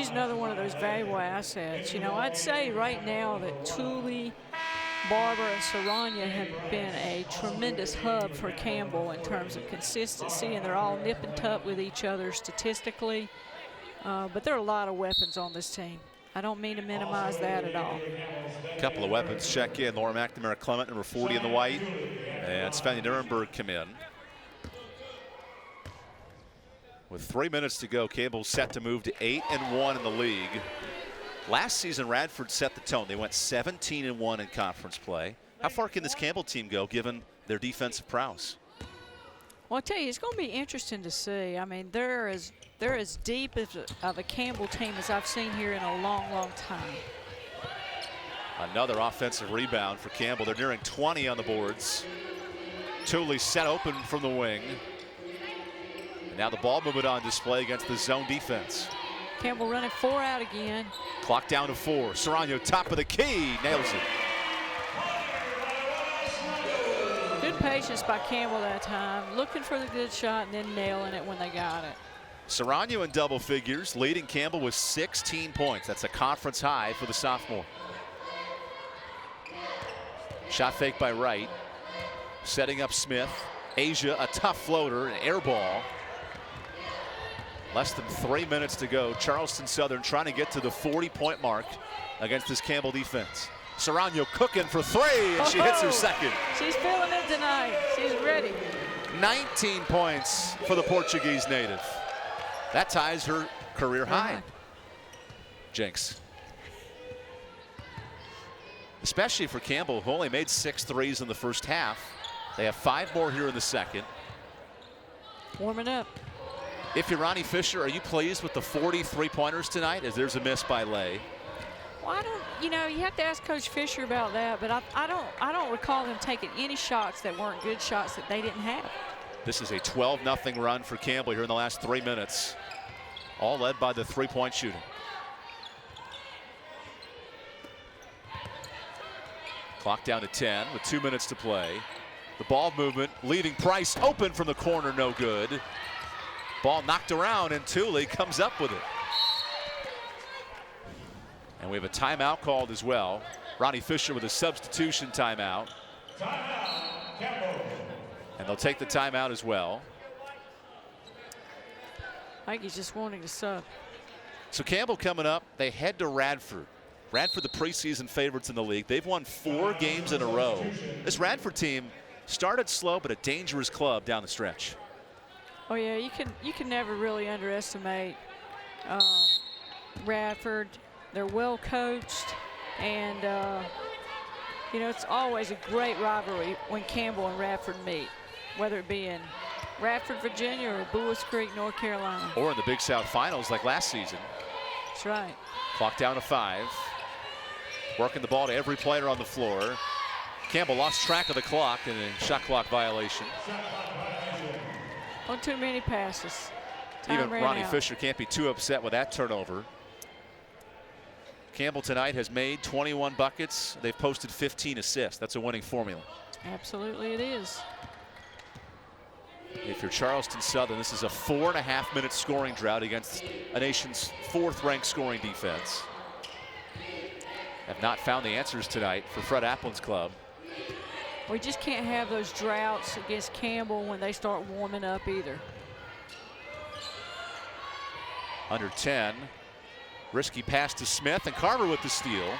another one of those valuable assets. You know, I'd say right now that Thule, Barber, and Saranya have been a tremendous hub for Campbell in terms of consistency, and they're all nip and tuck with each other statistically. But there are a lot of weapons on this team. I don't mean to minimize that at all. A couple of weapons check in. Laura McNamara Clement, number 40 in the white, and Svenja Nuremberg come in. With 3 minutes to go, Campbell's set to move to 8-1 in the league. Last season, Radford set the tone. They went 17-1 in conference play. How far can this Campbell team go, given their defensive prowess? Well, I'll tell you, it's going to be interesting to see. I mean, they're as deep of a Campbell team as I've seen here in a long, long time. Another offensive rebound for Campbell. They're nearing 20 on the boards. Thule set open from the wing. And now the ball movement on display against the zone defense. Campbell running 4 out again. Clock down to 4. Serrano, top of the key, nails it. Good patience by Campbell that time, looking for the good shot and then nailing it when they got it. Serrano in double figures, leading Campbell with 16 points. That's a conference high for the sophomore. Shot fake by Wright. Setting up Smith. Asia, a tough floater, an air ball. Less than 3 minutes to go. Charleston Southern trying to get to the 40-point mark against this Campbell defense. Serrano cooking for 3, and she hits her second. She's feeling it tonight. She's ready. 19 points for the Portuguese native. That ties her career high. Jinx. Especially for Campbell, who only made 6 threes in the first half. They have 5 more here in the second. Warming up. If you're Ronnie Fisher, are you pleased with the 40 three-pointers tonight, as there's a miss by Lay? Well, I don't, you know, you have to ask Coach Fisher about that, but I don't recall them taking any shots that weren't good shots that they didn't have. This is a 12-0 run for Campbell here in the last 3 minutes. All led by the three-point shooting. Clock down to 10 with 2 minutes to play. The ball movement leading Price open from the corner, no good. Ball knocked around and Thule comes up with it. And we have a timeout called as well. Ronnie Fisher with a substitution timeout. Timeout, Campbell. And they'll take the timeout as well. I think he's just wanting to sub. So Campbell coming up, they head to Radford. Radford, the preseason favorites in the league. They've won 4 games in a row. This Radford team started slow, but a dangerous club down the stretch. Oh yeah, you can never really underestimate Radford. They're well coached, and you know, it's always a great rivalry when Campbell and Radford meet, whether it be in Radford, Virginia, or Buies Creek, North Carolina. Or in the Big South Finals like last season. That's right. Clock down to 5. Working the ball to every player on the floor. Campbell lost track of the clock in a shot clock violation. One too many passes. Even Ronnie Fisher can't be too upset with that turnover. Campbell tonight has made 21 buckets. They've posted 15 assists. That's a winning formula. Absolutely it is. If you're Charleston Southern, this is a 4.5-minute scoring drought against a nation's 4th-ranked scoring defense. Have not found the answers tonight for Fred Applin's club. We just can't have those droughts against Campbell when they start warming up either. Under 10. Risky pass to Smith, and Carver with the steal.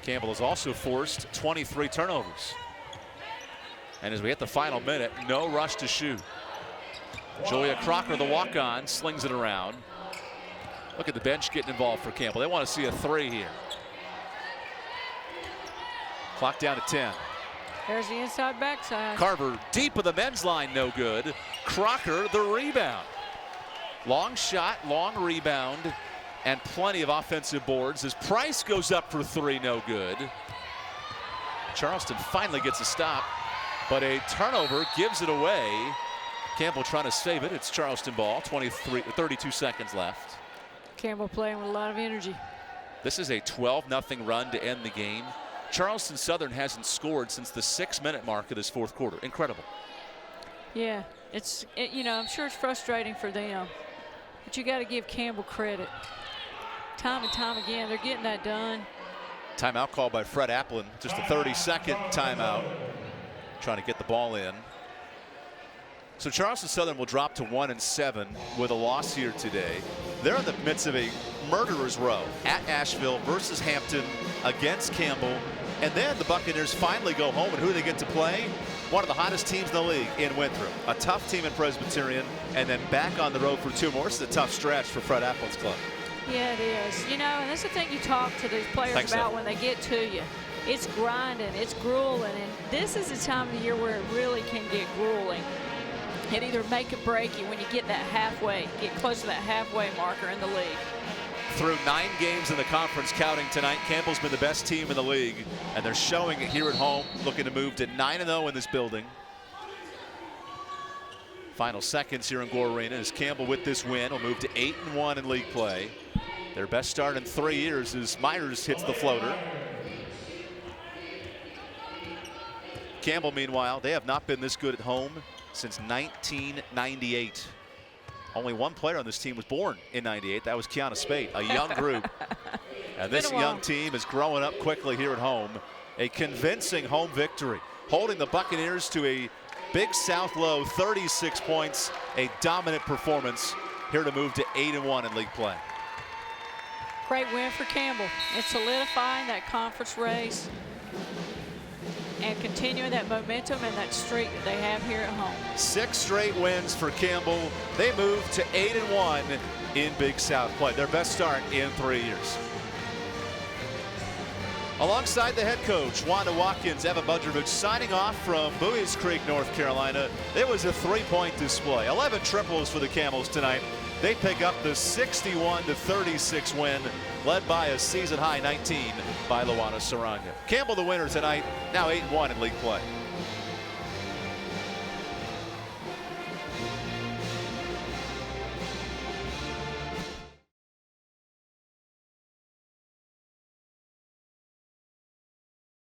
Campbell has also forced 23 turnovers. And as we hit the final minute, no rush to shoot. Julia Crocker, the walk-on, slings it around. Look at the bench getting involved for Campbell. They want to see a 3 here. Clock down to 10. There's the inside backside. Carver deep of the men's line, no good. Crocker the rebound. Long shot, long rebound, and plenty of offensive boards as Price goes up for 3, no good. Charleston finally gets a stop, but a turnover gives it away. Campbell trying to save it. It's Charleston ball, 32 seconds left. Campbell playing with a lot of energy. This is a 12-0 run to end the game. Charleston Southern hasn't scored since the 6-minute mark of this 4th quarter. Incredible. Yeah, you know, I'm sure it's frustrating for them, but you got to give Campbell credit. Time and time again, they're getting that done. Timeout called by Fred Applin. Just a 30-second timeout. Trying to get the ball in. So Charleston Southern will drop to 1-7 with a loss here today. They're in the midst of a murderer's row at Asheville versus Hampton against Campbell. And then the Buccaneers finally go home, and who do they get to play? One of the hottest teams in the league in Winthrop. A tough team in Presbyterian, and then back on the road for 2 more. This is a tough stretch for Fred Applin's club. Yeah, it is. You know, and that's the thing you talk to these players about when they get to you. It's grinding, it's grueling, and this is the time of the year where it really can get grueling. It either make or break you when you get close to that halfway marker in the league. Through 9 games in the conference, counting tonight, Campbell's been the best team in the league, and they're showing it here at home, looking to move to 9-0 in this building. Final seconds here in Gore Arena as Campbell with this win will move to 8-1 in league play. Their best start in 3 years as Myers hits the floater. Campbell, meanwhile, they have not been this good at home since 1998. Only one player on this team was born in '98. That was Kiana Spate, a young group. And this young team is growing up quickly here at home. A convincing home victory, holding the Buccaneers to a Big South low 36 points. A dominant performance here to move to 8-1 in league play. Great win for Campbell. It's solidifying that conference race and continuing that momentum and that streak that they have here at home. 6 straight wins for Campbell. They move to 8-1 in Big South play. Their best start in 3 years. Alongside the head coach, Wanda Watkins, Evan Budrovich signing off from Buies Creek, North Carolina. It was a 3-point display. 11 triples for the Camels tonight. They pick up the 61-36 win, led by a season-high 19 by Luana Saranga. Campbell the winner tonight, now 8-1 in league play.